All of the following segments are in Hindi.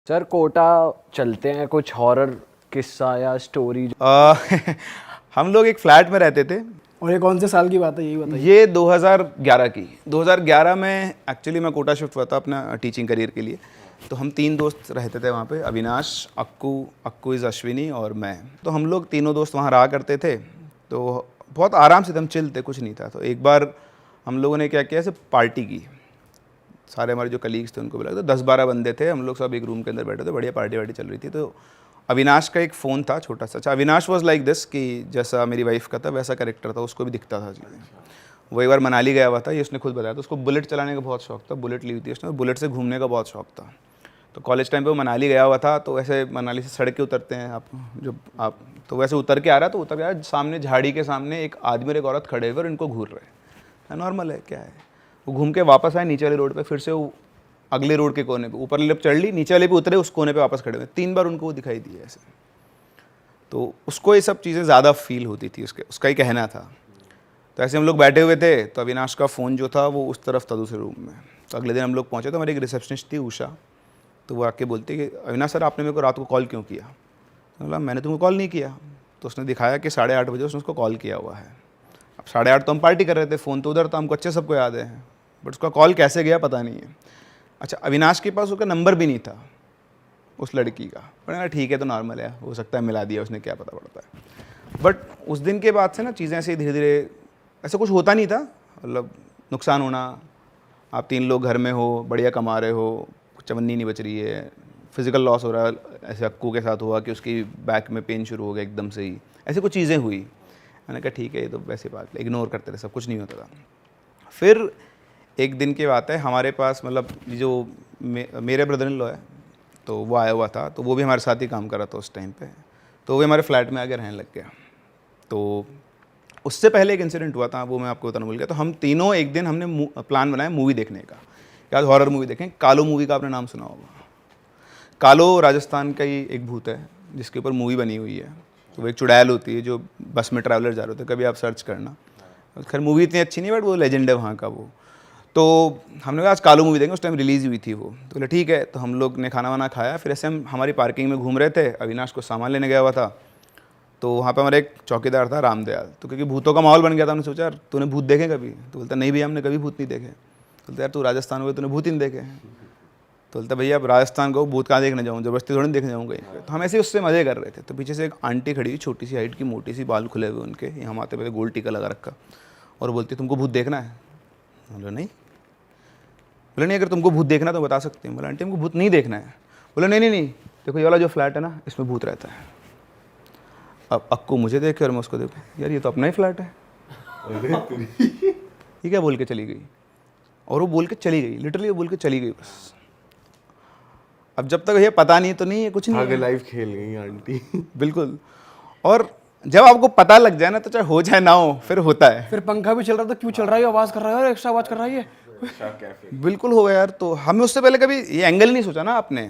सर कोटा चलते हैं, कुछ हॉरर किस्सा या स्टोरी। हम लोग एक फ्लैट में रहते थे। और ये कौन से साल की बात है, यही बताइए। ये 2011 की 2011 में एक्चुअली मैं कोटा शिफ्ट हुआ था अपना टीचिंग करियर के लिए। तो हम 3 दोस्त रहते थे वहाँ पे, अविनाश, अक्कू इज़ अश्विनी और मैं। तो हम लोग तीनों दोस्त वहाँ रहा करते थे। तो बहुत आराम से हम चिल थे, कुछ नहीं था। तो एक बार हम लोगों ने क्या किया, ऐसे पार्टी की। सारे हमारे जो कलीग्स थे उनको बुलाया, तो 10-12 बंदे थे, हम लोग सब एक रूम के अंदर बैठे थे, बढ़िया पार्टी वार्टी चल रही थी। तो अविनाश का एक फ़ोन था छोटा सा। अच्छा, अविनाश वाज लाइक दिस कि जैसा मेरी वाइफ का था वैसा कैरेक्टर था, उसको भी दिखता था चीज़ें। वो एक बार मनाली गया हुआ था, ये उसने खुद बताया था। उसको बुलेट चलाने का बहुत शौक था, बुलेट ली हुई थी उसने, बुलेट से घूमने का बहुत शौक था। तो कॉलेज टाइम पे वो मनाली गया हुआ था। तो ऐसे मनाली से सड़क के उतरते हैं आप तो वैसे उतर के आ रहा, तो उतर गया, सामने झाड़ी के सामने एक आदमी और एक औरत खड़े हुए और इनको घूर रहे हैं। नॉर्मल है, क्या है। वो घूम के वापस आए नीचे वाले रोड पे, फिर से वो अगले रोड के कोने पे, ऊपर वाले पे चढ़ ली, नीचे वाले पे उतरे, उस कोने पे वापस खड़े हुए। 3 बार उनको वो दिखाई दिए ऐसे। तो उसको ये सब चीज़ें ज़्यादा फील होती थी, उसका ही कहना था। तो ऐसे हम लोग बैठे हुए थे, तो अविनाश का फ़ोन जो था वो उस तरफ था दूसरे रूम में। तो अगले दिन हम लोग पहुँचे, तो हमारी एक रिसेप्शनिस्ट थी उषा। तो वो आके बोलती कि अविनाश सर, आपने मेरे को रात को कॉल क्यों किया। तो बोला मैंने तुमको कॉल नहीं किया। तो उसने दिखाया कि 8:30 बजे उसने उसको कॉल किया हुआ है। अब 8:30 तो हम पार्टी कर रहे थे, फ़ोन तो उधर था, हमको अच्छे सबको याद है, बट उसका कॉल कैसे गया पता नहीं है। अच्छा, अविनाश के पास उसका नंबर भी नहीं था उस लड़की का। पर ठीक है, तो नॉर्मल है, हो सकता है मिला दिया उसने, क्या पता पड़ता है। बट उस दिन के बाद से ना चीज़ें ऐसे धीरे धीरे, ऐसा कुछ होता नहीं था, मतलब नुकसान होना, आप 3 लोग घर में हो, बढ़िया कमा रहे हो, चवन्नी नहीं बच रही है, फिजिकल लॉस हो रहा है। ऐसे अक्कू के साथ हुआ कि उसकी बैक में पेन शुरू हो गया एकदम से ही, ऐसी कुछ चीज़ें हुई। मैंने कहा ठीक है, ये तो वैसी बात है, इग्नोर करते रहे, सब कुछ नहीं होता था। फिर एक दिन की बात है, हमारे पास मतलब जो मेरे ब्रदर इन लॉ है, तो वो आया हुआ था। तो वो भी हमारे साथ ही काम कर रहा था उस टाइम पे। तो वो हमारे फ्लैट में आके रहने लग गया। तो उससे पहले एक इंसिडेंट हुआ था, वो मैं आपको बताना भूल गया। तो हम तीनों एक दिन हमने प्लान बनाया मूवी देखने का, याद हॉरर मूवी देखें। कालो मूवी का आपने नाम सुना होगा। कालो राजस्थान का ही एक भूत है जिसके ऊपर मूवी बनी हुई है। तो वो एक चुड़ैल होती है जो बस में ट्रैवलर जा रहे होते हैं, कभी आप सर्च करना। खैर मूवी इतनी अच्छी नहीं, बट वो लेजेंड है वहाँ का वो। तो हमने कहा आज कालो मूवी देखेंगे, उस टाइम रिलीज़ हुई थी वो। तो बोले ठीक है। तो हम लोग ने खाना वाना खाया, फिर ऐसे हम हमारी पार्किंग में घूम रहे थे, अविनाश को सामान लेने गया हुआ था। तो वहाँ पे हमारा एक चौकीदार था रामदयाल। तो क्योंकि भूतों का माहौल बन गया था, हमने सोचा यार तूने भूत देखे कभी। तो बोलता नहीं भैया, हमने कभी भूत नहीं देखे। बोलता यार तू राजस्थान हुए, तूने भूत ही नहीं देखे। तो बोलता भैया अब राजस्थान को भूत कहाँ देखने जाऊँ, ज़बरदस्ती थोड़ी देखने जाऊँगा। तो हम ऐसे ही उससे मज़े कर रहे थे। तो पीछे से एक आंटी खड़ी हुई, छोटी सी हाइट की, मोटी सी, बाल खुले हुए उनके, यहाँ आते पहले गोल टीका लगा रखा, और बोलती तुमको भूत देखना है। बोला नहीं। बोले नहीं, अगर तुमको भूत देखना तो बता सकते हैं। बोला आंटी हमको भूत नहीं देखना है। बोला नहीं नहीं नहीं, देखो ये वाला जो फ्लैट है ना, इसमें भूत रहता है। अब अक्कू मुझे देखे और मैं उसको देखूँ, यार ये तो अपना ही फ्लैट है। ये क्या बोल के चली गई, और वो बोल के चली गई, लिटरली वो बोल के चली गई बस। अब जब तक ये पता नहीं तो नहीं है, कुछ नहीं आगे है। लाइफ खेल गई आंटी। बिल्कुल। और जब आपको पता लग जाए ना, तो चाहे हो चाहे ना हो, फिर होता है। फिर पंखा भी चल रहा था, क्यों चल रहा है, आवाज कर रहा है, एक्स्ट्रा आवाज कर रहा है ये। बिल्कुल होगा यार। तो हमें उससे पहले कभी ये एंगल नहीं सोचा ना आपने।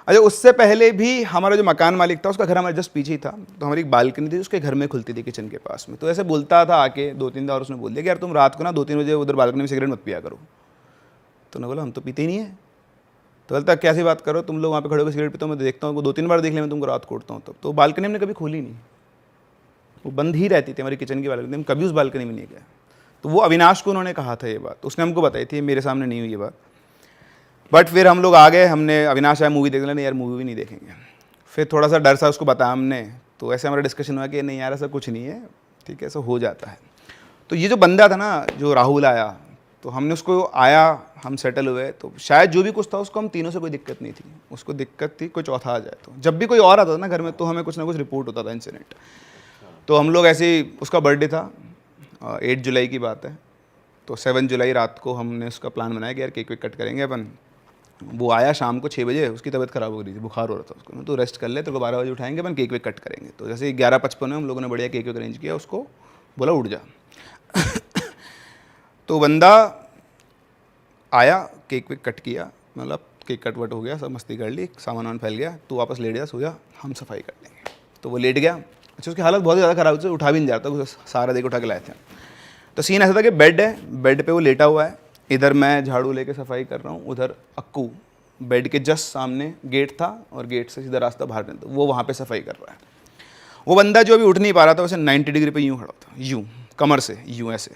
अच्छा, उससे पहले भी हमारा जो मकान मालिक था, उसका घर हमारे जस्ट पीछे ही था। तो हमारी एक बालकनी थी, उसके घर में खुलती थी किचन के पास में। तो ऐसे बोलता था आके 2-3 बार, उसने बोल दिया कि यार तुम रात को ना 2-3 बजे उधर बालकनी में सिगरेट मत पिया करो। तो उन्होंने बोला हम तो पीते ही नहीं है। तो बोलता कैसी बात करो, तुम लोग वहाँ पे खड़े होकर सिगरेट पीते हो, मैं देखता हूँ, 2-3 बार देख लिया मैं तुमको रात को उठता हूँ तब। तो बालकनी हमने कभी खोली नहीं, वो बंद ही रहती थी हमारी किचन की बालकनी, हम कभी उस बालकनी में नहीं गए। तो वो अविनाश को उन्होंने कहा था ये बात, उसने हमको बताई थी, मेरे सामने नहीं हुई ये बात। बट फिर हम लोग आ गए, हमने अविनाश आया मूवी देखने, नहीं यार मूवी भी नहीं देखेंगे। फिर थोड़ा सा डर सा उसको बताया हमने। तो ऐसे हमारा डिस्कशन हुआ कि नहीं यार ऐसा कुछ नहीं है, ठीक है, ऐसा हो जाता है। तो ये जो बंदा था ना, जो राहुल आया, तो हमने उसको आया, हम सेटल हुए। तो शायद जो भी कुछ था उसको हम तीनों से कोई दिक्कत नहीं थी, उसको दिक्कत थी कोई चौथा आ जाए। तो जब भी कोई और आता था ना घर में, तो हमें कुछ ना कुछ रिपोर्ट होता था, इंसिडेंट। तो हम लोग ऐसे ही, उसका बर्थडे था 8 जुलाई की बात है। तो 7 जुलाई रात को हमने उसका प्लान बनाया कि यार केक वेक कट करेंगे अपन। वो आया शाम को 6 बजे, उसकी तबीयत ख़राब हो रही थी, बुखार हो रहा था उसको। तो रेस्ट कर ले, तेरे को 12 बजे उठाएंगे, अपन केक वेक कट करेंगे। तो जैसे 11:55 में हम लोगों ने बढ़िया केक वेक अरेंज किया, उसको बोला उठ जा। तो बंदा आया, केक वेक कट किया, मतलब केक कट वट हो गया, सब मस्ती कर ली, सामान वामान फैल गया। तो वापस लेट गया, सो जा, हम सफाई कर लेंगे। तो वो लेट गया। अच्छा, उसकी हालत बहुत ज़्यादा ख़राब थी, उठा भी नहीं जाता, सारा देख उठा के लाए थे। तो सीन ऐसा था कि बेड है, बेड पे वो लेटा हुआ है, इधर मैं झाड़ू लेके सफाई कर रहा हूँ, उधर अक्कू बेड के जस्ट सामने गेट था और गेट से सीधा रास्ता बाहर निकलता, वो वहाँ पे सफाई कर रहा है। वो बंदा जो अभी उठ नहीं पा रहा था वैसे 90 डिग्री पे यूँ खड़ा था, यूँ कमर से यूँ ऐसे,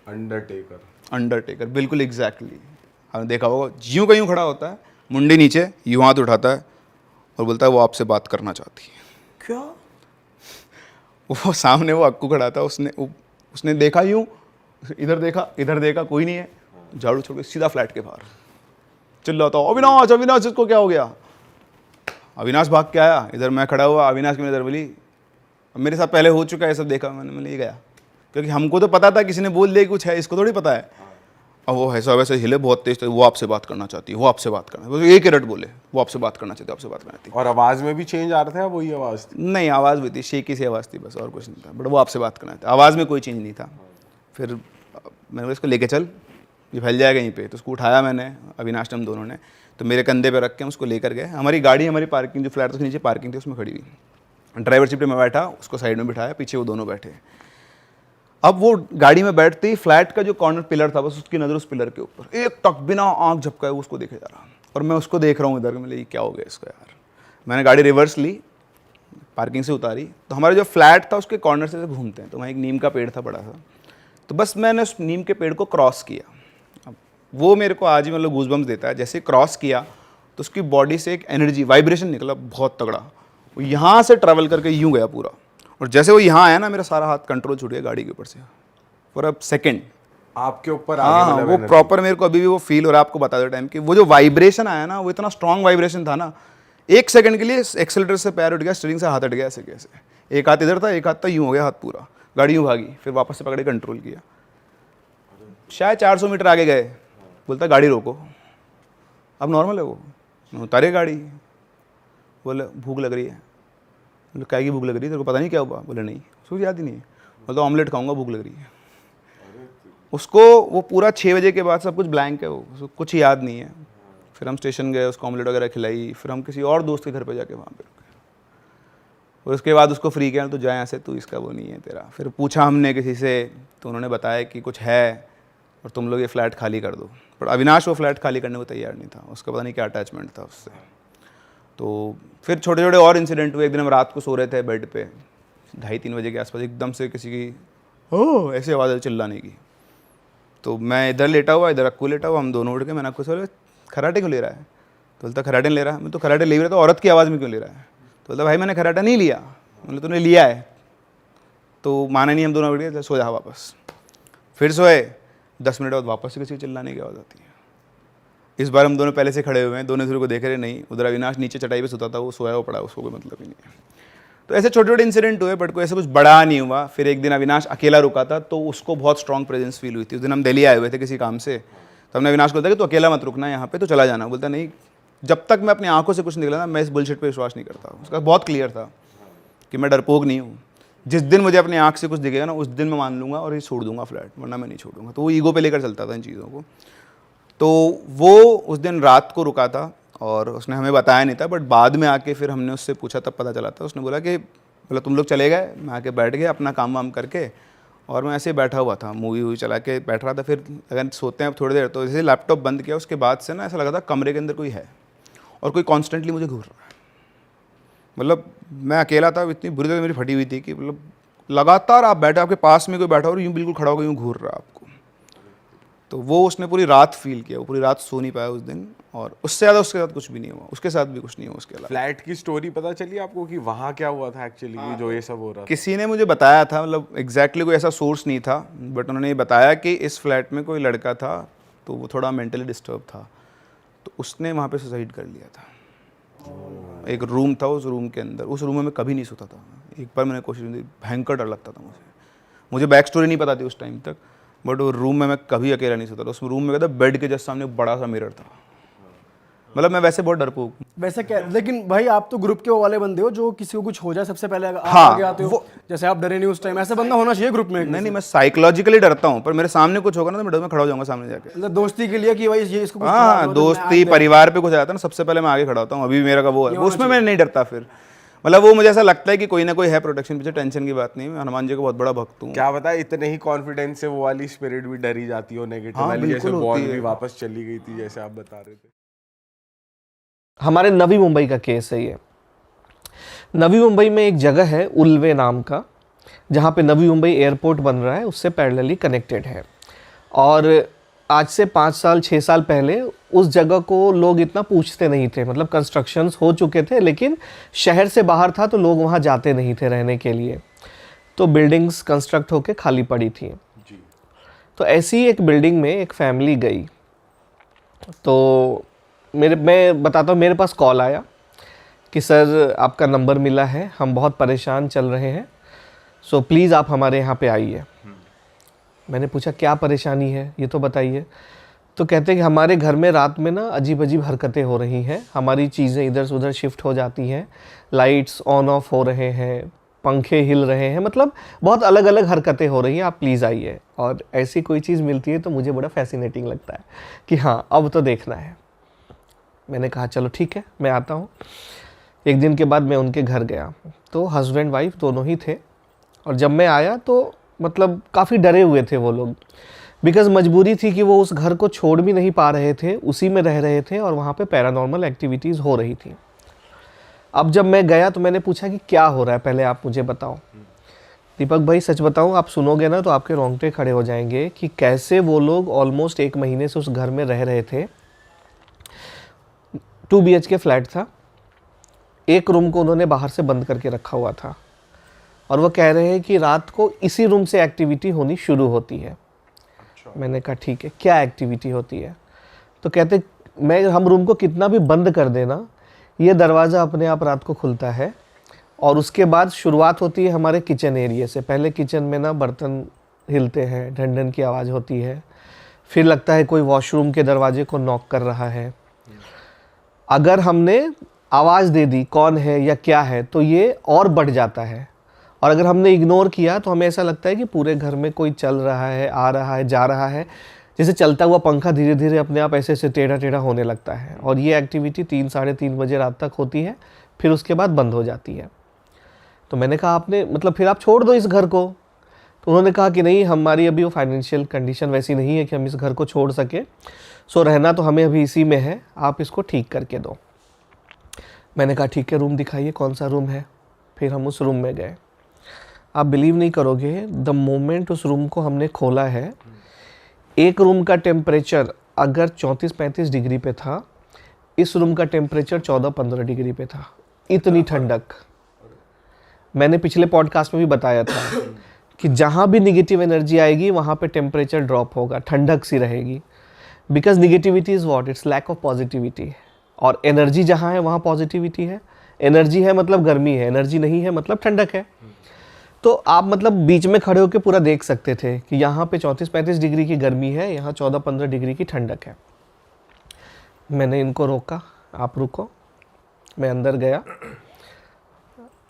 अंडरटेकर बिल्कुल एग्जैक्टली। आपने देखा होगा यूँ का यूँ खड़ा होता है, मुंडी नीचे, यूँ हाथ उठाता है और बोलता है वो आपसे बात करना चाहती है। क्या? वो सामने वो अक्कू खड़ा था, उसने देखा यूँ, इधर देखा कोई नहीं है, झाड़ू छोड़ के सीधा फ्लैट के बाहर चिल्लाता, अविनाश अविनाश इसको क्या हो गया। अविनाश भाग के आया, इधर मैं खड़ा हुआ, अविनाश की नजर बोली, मेरे साथ पहले हो चुका है सब देखा, मैंने ले गया, क्योंकि हमको तो पता था किसी ने बोल दिया कुछ है, इसको थोड़ी पता है। अब वो ऐसा वैसे हिले बहुत तेज, वो आपसे बात करना चाहती है, वो आपसे बात करना, वो एक ही रट बोले, वो आपसे बात करना चाहती है, आपसे बात करना चाहती है। और आवाज में भी चेंज आ रहा था, वही आवाज थी? नहीं, आवाज़ भी थी, शेकी सी आवाज़ थी बस, और कुछ नहीं था, बट वो आपसे बात करना था, आवाज़ में कोई चेंज नहीं था। फिर मैंने बोला इसको लेके चल, ये फैल जाएगा यहीं पे, तो उसको उठाया मैंने, अविनाश ने, हम दोनों ने, तो मेरे कंधे पे रख के हम उसको लेकर गए। हमारी गाड़ी, हमारी पार्किंग जो फ्लैट उसके नीचे पार्किंग थी उसमें खड़ी हुई, ड्राइवर सीट पे मैं बैठा, उसको साइड में बिठाया, पीछे वो दोनों बैठे। अब वो गाड़ी में बैठते ही फ्लैट का जो कॉर्नर पिलर था, बस उसकी नज़र उस पिलर के ऊपर, एक टक बिना आँख झपकाए वो उसको देखे जा रहा, और मैं उसको देख रहा हूँ इधर, मैं क्या हो गया इसको यार। मैंने गाड़ी रिवर्स ली, पार्किंग से उतारी, तो हमारा जो फ्लैट था उसके कॉर्नर से घूमते हैं, तो वहाँ एक नीम का पेड़ था बड़ा सा, तो बस मैंने उस नीम के पेड़ को क्रॉस किया। अब वो मेरे को आज ही मतलब गूज़बम्स देता है, जैसे क्रॉस किया तो उसकी बॉडी से एक एनर्जी वाइब्रेशन निकला बहुत तगड़ा, वो यहाँ से ट्रैवल करके यूँ गया पूरा, और जैसे वो यहाँ आया ना, मेरा सारा हाथ कंट्रोल छूट गया गाड़ी के ऊपर से फॉर अ सेकेंड आपके ऊपर हाँ, वो प्रॉपर मेरे को अभी भी वो फील हो रहा है। आपको बता दो टाइम कि वो जो वाइब्रेशन आया ना, वो इतना स्ट्रॉन्ग वाइब्रेशन था ना, एक सेकंड के लिए एक्सेलेटर से पैर उठ गया, स्टीयरिंग से हाथ हट गया, ऐसे कैसे, एक हाथ इधर था, एक हाथ था, यूँ हो गया हाथ पूरा, गाड़ी यूँ भागी, फिर वापस से पकड़े कंट्रोल किया, शायद 400 मीटर आगे गए, बोलता गाड़ी रोको, अब नॉर्मल है वो, उतारे गाड़ी, बोले भूख लग रही है, बोले क्या की भूख लग रही है, तेरे को पता नहीं क्या हुआ, बोले नहीं, उसको याद ही नहीं है, बोलता ऑमलेट खाऊंगा, भूख लग रही है। उसको वो पूरा 6 बजे के बाद सब कुछ ब्लैंक है, वो उसको कुछ याद नहीं है। फिर हम स्टेशन गए, उसको ऑमलेट वगैरह खिलाई, फिर हम किसी और दोस्त के घर पे जाके वहाँ पे रुके, और उसके बाद उसको फ्री किया, तो जाए ऐसे, तू इसका वो नहीं है तेरा। फिर पूछा हमने किसी से, तो उन्होंने बताया कि कुछ है और तुम लोग ये फ्लैट खाली कर दो, बट अविनाश वो फ्लैट खाली करने को तैयार नहीं था, उसका पता नहीं क्या अटैचमेंट था उससे। तो फिर छोटे छोटे और इंसिडेंट हुए। एक दिन हम रात को सो रहे थे बेड पे, 2:30-3 बजे के आसपास, एकदम से किसी की हो ऐसी आवाज़ आई चिल्लाने की, तो मैं इधर लेटा हुआ, इधर अक्कू लेटा हुआ, हम दोनों उठ के, मैंने अक्कू से बोला खराटे क्यों ले रहा है, तो बोलता खराटे नहीं ले रहा। मैं तो खराटे ले रहा, तो औरत की आवाज़ में क्यों ले रहा है, तो बोलता भाई मैंने खराटा नहीं लिया। मतलब तूने लिया है, तो माना नहीं, हम दोनों उठ गए, सो जा वापस। फिर सोए, 10 मिनट बाद वापस से किसी को चिल्लाने की आवाज़ आती है। इस बार हम दोनों पहले से खड़े हुए हैं, दोनों दूसरे को देख रहे नहीं, उधर अविनाश नीचे चटाई पे सोता था, वो सोया हुआ पड़ा, उसको कोई मतलब ही नहीं है। तो ऐसे छोटे छोटे इंसिडेंट हुए, बट कोई ऐसा कुछ बड़ा नहीं हुआ। फिर एक दिन अविनाश अकेला रुका था, तो उसको बहुत स्ट्रॉन्ग प्रेजेंस फील हुई थी। उस दिन हम दिल्ली आए हुए थे किसी काम से, तो हमने अविनाश को बोला कि तू अकेला मत रुकना यहाँ पे, तो चला जाना। बोलता नहीं, जब तक मैं अपनी आंखों से कुछ निकला ना, मैं इस बुलशिट पे विश्वास नहीं करता। उसका बहुत क्लियर था कि मैं डरपोक नहीं हूँ, जिस दिन मुझे अपनी आँख से कुछ दिखेगा ना, उस दिन मैं मान लूँगा और ये छोड़ दूंगा फ्लैट, वरना मैं नहीं छोड़ूंगा। तो वो ईगो पे लेकर चलता था इन चीज़ों को। तो वो उस दिन रात को रुका था और उसने हमें बताया नहीं था, बट बाद में आके फिर हमने उससे पूछा, तब पता चला था। उसने बोला कि बोला तुम लोग चले गए, मैं आके बैठ गया अपना काम वाम करके, और मैं ऐसे ही बैठा हुआ था, मूवी वूवी चला के बैठ रहा था। फिर अगर सोते हैं थोड़ी देर, तो जैसे लैपटॉप बंद किया, उसके बाद से ना ऐसा लगा था कमरे के अंदर कोई है और कोई कॉन्स्टेंटली मुझे घूर रहा है। मतलब मैं अकेला था, इतनी बुरी तरह मेरी फटी हुई थी कि मतलब लगातार आप बैठे, आपके पास में कोई बैठा और यूँ बिल्कुल खड़ा होकर यूँ घूर रहा आपको। तो वो उसने पूरी रात फील किया, वो पूरी रात सो नहीं पाया उस दिन, और उससे ज़्यादा उसके साथ कुछ भी नहीं हुआ, उसके साथ भी कुछ नहीं हुआ उसके अलावा। फ्लैट की स्टोरी पता चली आपको कि वहाँ क्या हुआ था एक्चुअली, जो ये सब हो रहा था? किसी ने मुझे बताया था, मतलब एग्जैक्टली कोई ऐसा सोर्स नहीं था, बट उन्होंने ये बताया कि इस फ्लैट में कोई लड़का था, तो वो थोड़ा मेंटली डिस्टर्ब था, तो उसने वहाँ पे सुसाइड कर लिया था। एक रूम था, उस रूम के अंदर, उस रूम में मैं कभी नहीं सोता था। एक बार मैंने कोशिश की, भयंकर डर लगता था मुझे बैक स्टोरी नहीं पता थी उस टाइम तक, बट वो रूम में मैं कभी अकेला नहीं सोता था। उस रूम में क्या था, बेड के जस्ट सामने बड़ा सा मिरर था। मतलब मैं वैसे बहुत डरपोक हूँ। वैसे क्या, लेकिन भाई आप तो ग्रुप के वो वाले बंदे हो जो किसी को कुछ हो जाए सबसे पहले आप हाँ, आगे आते हो, जैसे आप डरे नहीं उस टाइम, ऐसा बंदा होना चाहिए ग्रुप में। नहीं, मैं साइकोलॉजिकली डरता हूँ, पर मेरे सामने कुछ होगा ना, तो मैं डर में खड़ा हो जाऊंगा सामने जाके। मतलब दोस्ती के लिए कि भाई ये इसको कुछ हाँ, खराब हो तो दोस्ती परिवार पे कुछ आता है ना, सबसे पहले मैं आगे खड़ा होता हूँ। अभी मेरा का वो है, उसमें मैं नहीं डरता। फिर मतलब वो मुझे ऐसा लगता है कि कोई ना कोई है प्रोटेक्शन पीछे, टेंशन की बात नहीं। मैं हनुमान जी को बहुत बड़ा भक्त हूँ। क्या पता इतने ही कॉन्फिडेंस से वो वाली स्पिरिट भी डरी जाती हो नेगेटिव वाली, जैसे बॉल भी वापस चली गई थी जैसे आप बता रहे थे। हमारे नवी मुंबई का केस है ये। नवी मुंबई में एक जगह है उल्वे नाम का, जहाँ पे नवी मुंबई एयरपोर्ट बन रहा है, उससे पैरेलली कनेक्टेड है। और आज से 5 साल 6 साल पहले उस जगह को लोग इतना पूछते नहीं थे, मतलब कंस्ट्रक्शंस हो चुके थे लेकिन शहर से बाहर था तो लोग वहाँ जाते नहीं थे रहने के लिए, तो बिल्डिंग्स कंस्ट्रक्ट होके खाली पड़ी थी। तो ऐसी एक बिल्डिंग में एक फैमिली गई, तो मैं बताता हूँ, मेरे पास कॉल आया कि सर आपका नंबर मिला है, हम बहुत परेशान चल रहे हैं, सो प्लीज़ आप हमारे यहाँ पे आइए। मैंने पूछा क्या परेशानी है ये तो बताइए। तो कहते हैं कि हमारे घर में रात में ना अजीब अजीब हरकतें हो रही हैं, हमारी चीज़ें इधर से उधर शिफ्ट हो जाती हैं, लाइट्स ऑन ऑफ हो रहे हैं, पंखे हिल रहे हैं, मतलब बहुत अलग अलग हरकतें हो रही हैं, आप प्लीज़ आइए। और ऐसी कोई चीज़ मिलती है तो मुझे बड़ा फैसिनेटिंग लगता है कि हाँ अब तो देखना है। मैंने कहा चलो ठीक है मैं आता हूँ। एक दिन के बाद मैं उनके घर गया तो हस्बैंड वाइफ दोनों ही थे, और जब मैं आया तो मतलब काफ़ी डरे हुए थे वो लोग, बिकॉज़ मजबूरी थी कि वो उस घर को छोड़ भी नहीं पा रहे थे, उसी में रह रहे थे और वहाँ पे पैरानॉर्मल एक्टिविटीज़ हो रही थी। अब जब मैं गया तो मैंने पूछा कि क्या हो रहा है, पहले आप मुझे बताओ। दीपक भाई सच बताऊँ, आप सुनोगे ना तो आपके रोंगटे खड़े हो जाएंगे कि कैसे वो लोग ऑलमोस्ट 1 महीने से उस घर में रह रहे थे। 2 BHK फ्लैट था, एक रूम को उन्होंने बाहर से बंद करके रखा हुआ था, और वो कह रहे हैं कि रात को इसी रूम से एक्टिविटी होनी शुरू होती है। मैंने कहा ठीक है क्या एक्टिविटी होती है? तो कहते हम रूम को कितना भी बंद कर देना, ये दरवाज़ा अपने आप रात को खुलता है, और उसके बाद शुरुआत होती है हमारे किचन एरिया से। पहले किचन में ना बर्तन हिलते हैं, ढन ढन की आवाज़ होती है, फिर लगता है कोई वॉशरूम के दरवाजे को नॉक कर रहा है। अगर हमने आवाज़ दे दी कौन है या क्या है तो ये और बढ़ जाता है, और अगर हमने इग्नोर किया तो हमें ऐसा लगता है कि पूरे घर में कोई चल रहा है, आ रहा है, जा रहा है, जैसे चलता हुआ पंखा धीरे धीरे अपने आप ऐसे ऐसे टेढ़ा टेढ़ा होने लगता है। और ये एक्टिविटी 3 साढ़े 3 बजे रात तक होती है, फिर उसके बाद बंद हो जाती है। तो मैंने कहा आपने मतलब फिर आप छोड़ दो इस घर को। तो उन्होंने कहा कि नहीं, हमारी अभी वो फाइनेंशियल कंडीशन वैसी नहीं है कि हम इस घर को छोड़ सके, सो रहना तो हमें अभी इसी में है, आप इसको ठीक करके दो। मैंने कहा ठीक है, रूम दिखाइए कौन सा रूम है। फिर हम उस रूम में गए। आप बिलीव नहीं करोगे, द मोमेंट उस रूम को हमने खोला है, एक रूम का टेम्परेचर अगर 34-35 डिग्री पे था, इस रूम का टेम्परेचर 14-15 डिग्री पे था। इतनी ठंडक। मैंने पिछले पॉडकास्ट में भी बताया था कि जहाँ भी निगेटिव एनर्जी आएगी वहाँ पे टेम्परेचर ड्रॉप होगा, ठंडक सी रहेगी। Because negativity is what, it's lack of positivity. और एनर्जी जहाँ है वहाँ पॉजिटिविटी है। एनर्जी है मतलब गर्मी है, एनर्जी नहीं है मतलब ठंडक है। तो आप मतलब बीच में खड़े होकर पूरा देख सकते थे कि यहाँ पे 34-35 डिग्री की गर्मी है, यहाँ 14-15 डिग्री की ठंडक है। मैंने इनको रोका, आप रुको। मैं अंदर गया,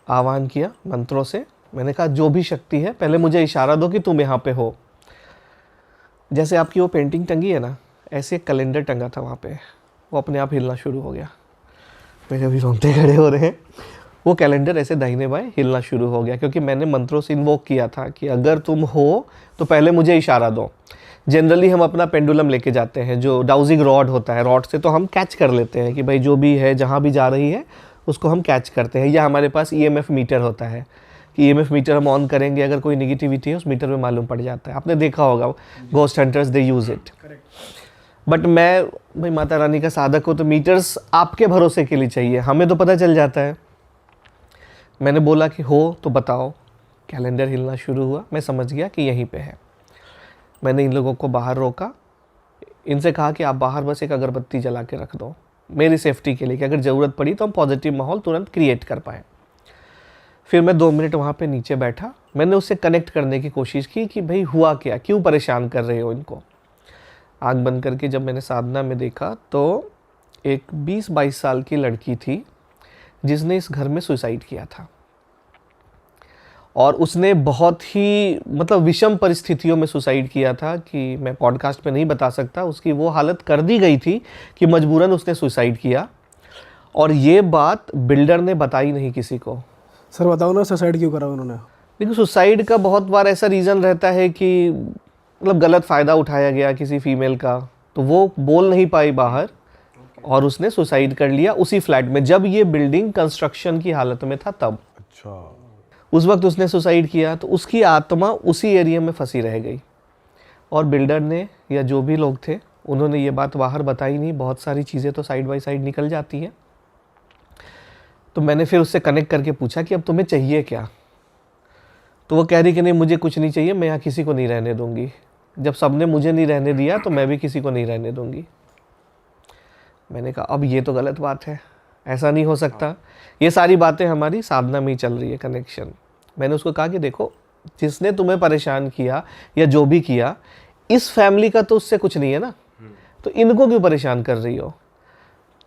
आह्वान किया मंत्रों से। मैंने कहा जो भी शक्ति है पहले मुझे इशारा दो कि तुम यहाँ पे हो। जैसे आपकी वो पेंटिंग टंगी है ना, ऐसे एक कैलेंडर टंगा था वहाँ पे, वो अपने आप हिलना शुरू हो गया। मेरे अभी रोंगटे खड़े हो रहे हैं। वो कैलेंडर ऐसे दाहिने बाएं हिलना शुरू हो गया, क्योंकि मैंने मंत्रों से इन्वोक किया था कि अगर तुम हो तो पहले मुझे इशारा दो। जनरली हम अपना पेंडुलम लेके जाते हैं, जो डाउजिंग रॉड होता है, रॉड से तो हम कैच कर लेते हैं कि भाई जो भी है जहाँ भी जा रही है उसको हम कैच करते हैं। या हमारे पास EMF मीटर होता है कि EMF मीटर हम ऑन करेंगे, अगर कोई निगेटिविटी है उस मीटर में मालूम पड़ जाता है। आपने देखा होगा, ghost hunters they use it. But मैं भाई माता रानी का साधक हो, तो मीटर्स आपके भरोसे के लिए चाहिए, हमें तो पता चल जाता है। मैंने बोला कि हो तो बताओ। कैलेंडर हिलना शुरू हुआ, मैं समझ गया कि यहीं पे है। मैंने इन लोगों को बाहर रोका, इनसे कहा कि आप बाहर बस एक अगरबत्ती जला के रख दो मेरी सेफ्टी के लिए, कि अगर ज़रूरत पड़ी तो हम पॉजिटिव माहौल तुरंत क्रिएट कर पाएँ। फिर मैं 2 मिनट वहाँ पे नीचे बैठा। मैंने उससे कनेक्ट करने की कोशिश की कि भाई हुआ क्या, क्यों परेशान कर रहे हो इनको। आँख बंद करके जब मैंने साधना में देखा तो एक 20-22 साल की लड़की थी जिसने इस घर में सुसाइड किया था, और उसने बहुत ही मतलब विषम परिस्थितियों में सुसाइड किया था कि मैं पॉडकास्ट पे नहीं बता सकता। उसकी वो हालत कर दी गई थी कि मजबूरन उसने सुसाइड किया, और ये बात बिल्डर ने बताई नहीं किसी को। सर बताओ ना, सुसाइड क्यों करा उन्होंने? लेकिन सुसाइड का बहुत बार ऐसा रीज़न रहता है कि मतलब गलत फ़ायदा उठाया गया किसी फीमेल का, तो वो बोल नहीं पाई बाहर और उसने सुसाइड कर लिया उसी फ्लैट में, जब ये बिल्डिंग कंस्ट्रक्शन की हालत में था तब। अच्छा। उस वक्त उसने सुसाइड किया, तो उसकी आत्मा उसी एरिया में फंसी रह गई। और बिल्डर ने या जो भी लोग थे उन्होंने ये बात बाहर बताई नहीं, बहुत सारी चीज़ें तो साइड बाय साइड निकल जाती हैं। तो मैंने फिर उससे कनेक्ट करके पूछा कि अब तुम्हें चाहिए क्या? तो वो कह रही कि नहीं मुझे कुछ नहीं चाहिए, मैं यहाँ किसी को नहीं रहने दूंगी। जब सबने मुझे नहीं रहने दिया तो मैं भी किसी को नहीं रहने दूंगी। मैंने कहा अब ये तो गलत बात है, ऐसा नहीं हो सकता। ये सारी बातें हमारी साधना में ही चल रही है, कनेक्शन। मैंने उसको कहा कि देखो जिसने तुम्हें परेशान किया या जो भी किया, इस फैमिली का तो उससे कुछ नहीं है ना, तो इनको क्यों परेशान कर रही हो?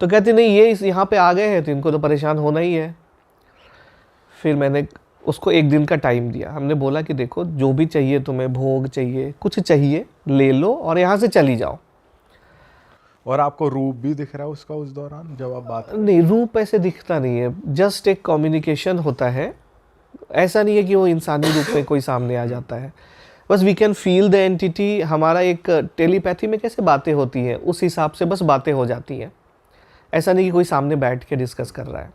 तो कहती नहीं ये यहाँ पे आ गए हैं तो इनको तो परेशान होना ही है। फिर मैंने उसको एक दिन का टाइम दिया। हमने बोला कि देखो जो भी चाहिए तुम्हें, भोग चाहिए, कुछ चाहिए, ले लो और यहाँ से चली जाओ। और आपको रूप भी दिख रहा है उसका उस दौरान जब आप बात? नहीं, रूप ऐसे दिखता नहीं है, जस्ट एक कम्युनिकेशन होता है। ऐसा नहीं है कि वो इंसानी रूप में कोई सामने आ जाता है, बस we can feel the entity. हमारा एक टेलीपैथी में कैसे बातें होती हैं उस हिसाब से बस बातें हो जाती हैं। ऐसा नहीं कि कोई सामने बैठ के डिस्कस कर रहा है।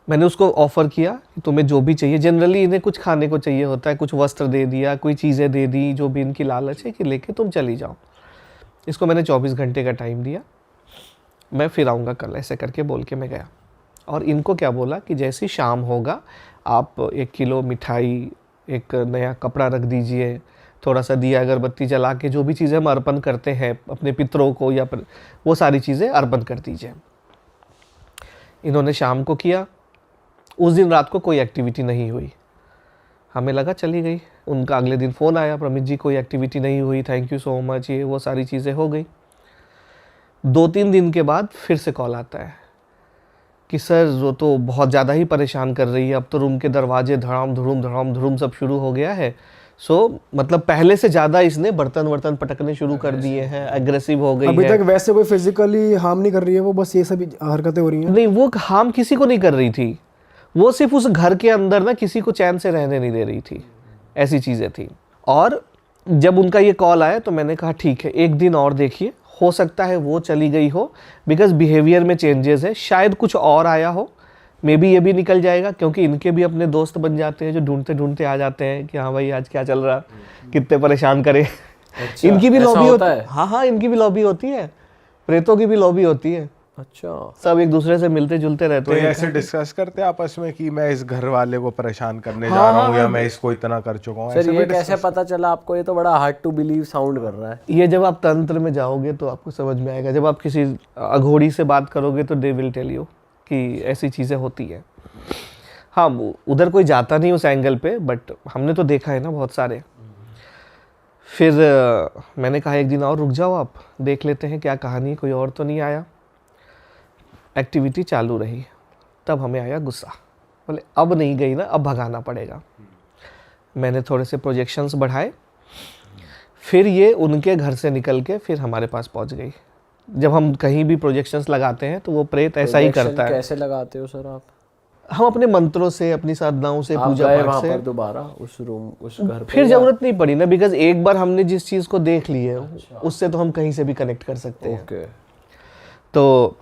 मैंने उसको ऑफ़र किया कि तुम्हें जो भी चाहिए, जनरली इन्हें कुछ खाने को चाहिए होता है, कुछ वस्त्र दे दिया, कोई चीज़ें दे दी, जो भी इनकी लालच है कि लेके तुम चली जाओ। इसको मैंने 24 घंटे का टाइम दिया, मैं फिर आऊँगा कल, ऐसे करके बोल के मैं गया। और इनको क्या बोला कि जैसी शाम होगा आप 1 किलो मिठाई, एक नया कपड़ा रख दीजिए, थोड़ा सा दिया अगरबत्ती जला के जो भी चीज़ें हम अर्पण करते हैं अपने पितरों को या वो सारी चीज़ें अर्पण कर दीजिए। इन्होंने शाम को किया। उस दिन रात को कोई एक्टिविटी नहीं हुई, हमें लगा चली गई। उनका अगले दिन फ़ोन आया, प्रमित जी कोई एक्टिविटी नहीं हुई, थैंक यू सो मच, ये वो सारी चीज़ें हो गई। 2-3 दिन के बाद फिर से कॉल आता है कि सर वो तो बहुत ज़्यादा ही परेशान कर रही है, अब तो रूम के दरवाजे धड़ाम धड़ूम सब शुरू हो गया है। सो मतलब पहले से ज़्यादा इसने बर्तन वर्तन पटकने शुरू कर दिए हैं, एग्रेसिव हो गई है। अभी तक वैसे कोई फिजिकली हार्म नहीं कर रही है वो, बस ये सभी हरकतें हो रही हैं? नहीं, वो हार्म किसी को नहीं कर रही थी, वो सिर्फ उस घर के अंदर ना किसी को चैन से रहने नहीं दे रही थी, ऐसी चीज़ें थी। और जब उनका ये कॉल आया तो मैंने कहा ठीक है, एक दिन और देखिए, हो सकता है वो चली गई हो, बिकॉज बिहेवियर में चेंजेस है, शायद कुछ और आया हो, मे बी ये भी निकल जाएगा, क्योंकि इनके भी अपने दोस्त बन जाते हैं जो ढूंढते ढूंढते आ जाते हैं कि हाँ भाई आज क्या चल रहा, कितने परेशान करें। अच्छा, इनकी भी ऐसा लॉबी होता होती है? हाँ हाँ, इनकी भी लॉबी होती है, प्रेतों की भी लॉबी होती है। अच्छा, सब एक दूसरे से मिलते जुलते रहते तो ये हैं। ऐसे डिस्कस करते हैं आपस में कि मैं इस घर वाले को परेशान करने जा हाँ, रहा हूँ या हाँ, मैं इसको इतना कर चुका हूँ? सर ऐसे ये भी कैसे पता चला आपको? ये तो बड़ा हार्ड टू बिलीव साउंड कर रहा है। ये जब आप तंत्र में जाओगे तो आपको समझ में आएगा। जब आप किसी अघोड़ी से बात करोगे तो दे विल टेल यू कि ऐसी चीज़ें होती हैं। हाँ, उधर कोई जाता नहीं उस एंगल पे, बट हमने तो देखा है ना बहुत सारे। फिर मैंने कहा एक दिन और रुक जाओ, आप देख लेते हैं क्या कहानी, कोई और तो नहीं आया। एक्टिविटी चालू रही, तब हमें आया गुस्सा, बोले अब नहीं गई ना, अब भगाना पड़ेगा। मैंने थोड़े से प्रोजेक्शंस बढ़ाए, फिर ये उनके घर से निकल के फिर हमारे पास पहुंच गई। जब हम कहीं भी प्रोजेक्शंस लगाते हैं तो वो प्रेत ऐसा ही करता है। कैसे लगाते हो सर आप? हम अपने मंत्रों से, अपनी साधनाओं से, आप पूजा गए पाठ वहाँ से। पर दोबारा उस रूम, उस घर पे? फिर जरूरत नहीं पड़ी ना, बिकॉज एक बार हमने जिस चीज़ को देख ली है उससे तो हम कहीं से भी कनेक्ट कर सकते हैं। ओके। तो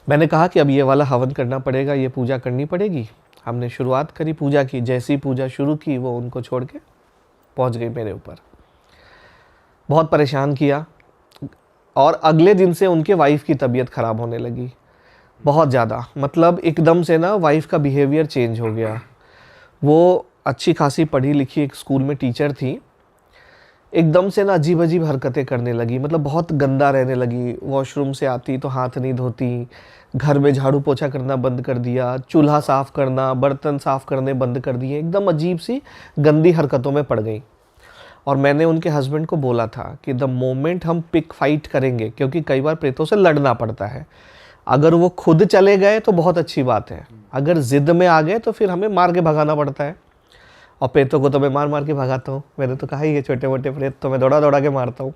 मैंने कहा कि अब ये वाला हवन करना पड़ेगा, ये पूजा करनी पड़ेगी। हमने शुरुआत करी पूजा की, जैसी पूजा शुरू की वो उनको छोड़ के पहुंच गई मेरे ऊपर। बहुत परेशान किया, और अगले दिन से उनके वाइफ की तबीयत ख़राब होने लगी बहुत ज़्यादा। मतलब एकदम से ना वाइफ का बिहेवियर चेंज हो गया। वो अच्छी खासी पढ़ी लिखी एक स्कूल में टीचर थी, एकदम से ना अजीब अजीब हरकतें करने लगी। मतलब बहुत गंदा रहने लगी, वॉशरूम से आती तो हाथ नहीं धोती, घर में झाड़ू पोछा करना बंद कर दिया, चूल्हा साफ़ करना, बर्तन साफ़ करने बंद कर दिए, एकदम अजीब सी गंदी हरकतों में पड़ गई। और मैंने उनके हस्बैंड को बोला था कि द मोमेंट हम पिक फाइट करेंगे, क्योंकि कई बार प्रेतों से लड़ना पड़ता है, अगर वो खुद चले गए तो बहुत अच्छी बात है, अगर ज़िद में आ गए तो फिर हमें मार के भगाना पड़ता है। और प्रेतों को तो मैं मार मार के भगाता हूँ, मैंने तो कहा ही है, छोटे मोटे प्रेत तो मैं दौड़ा दौड़ा के मारता हूँ।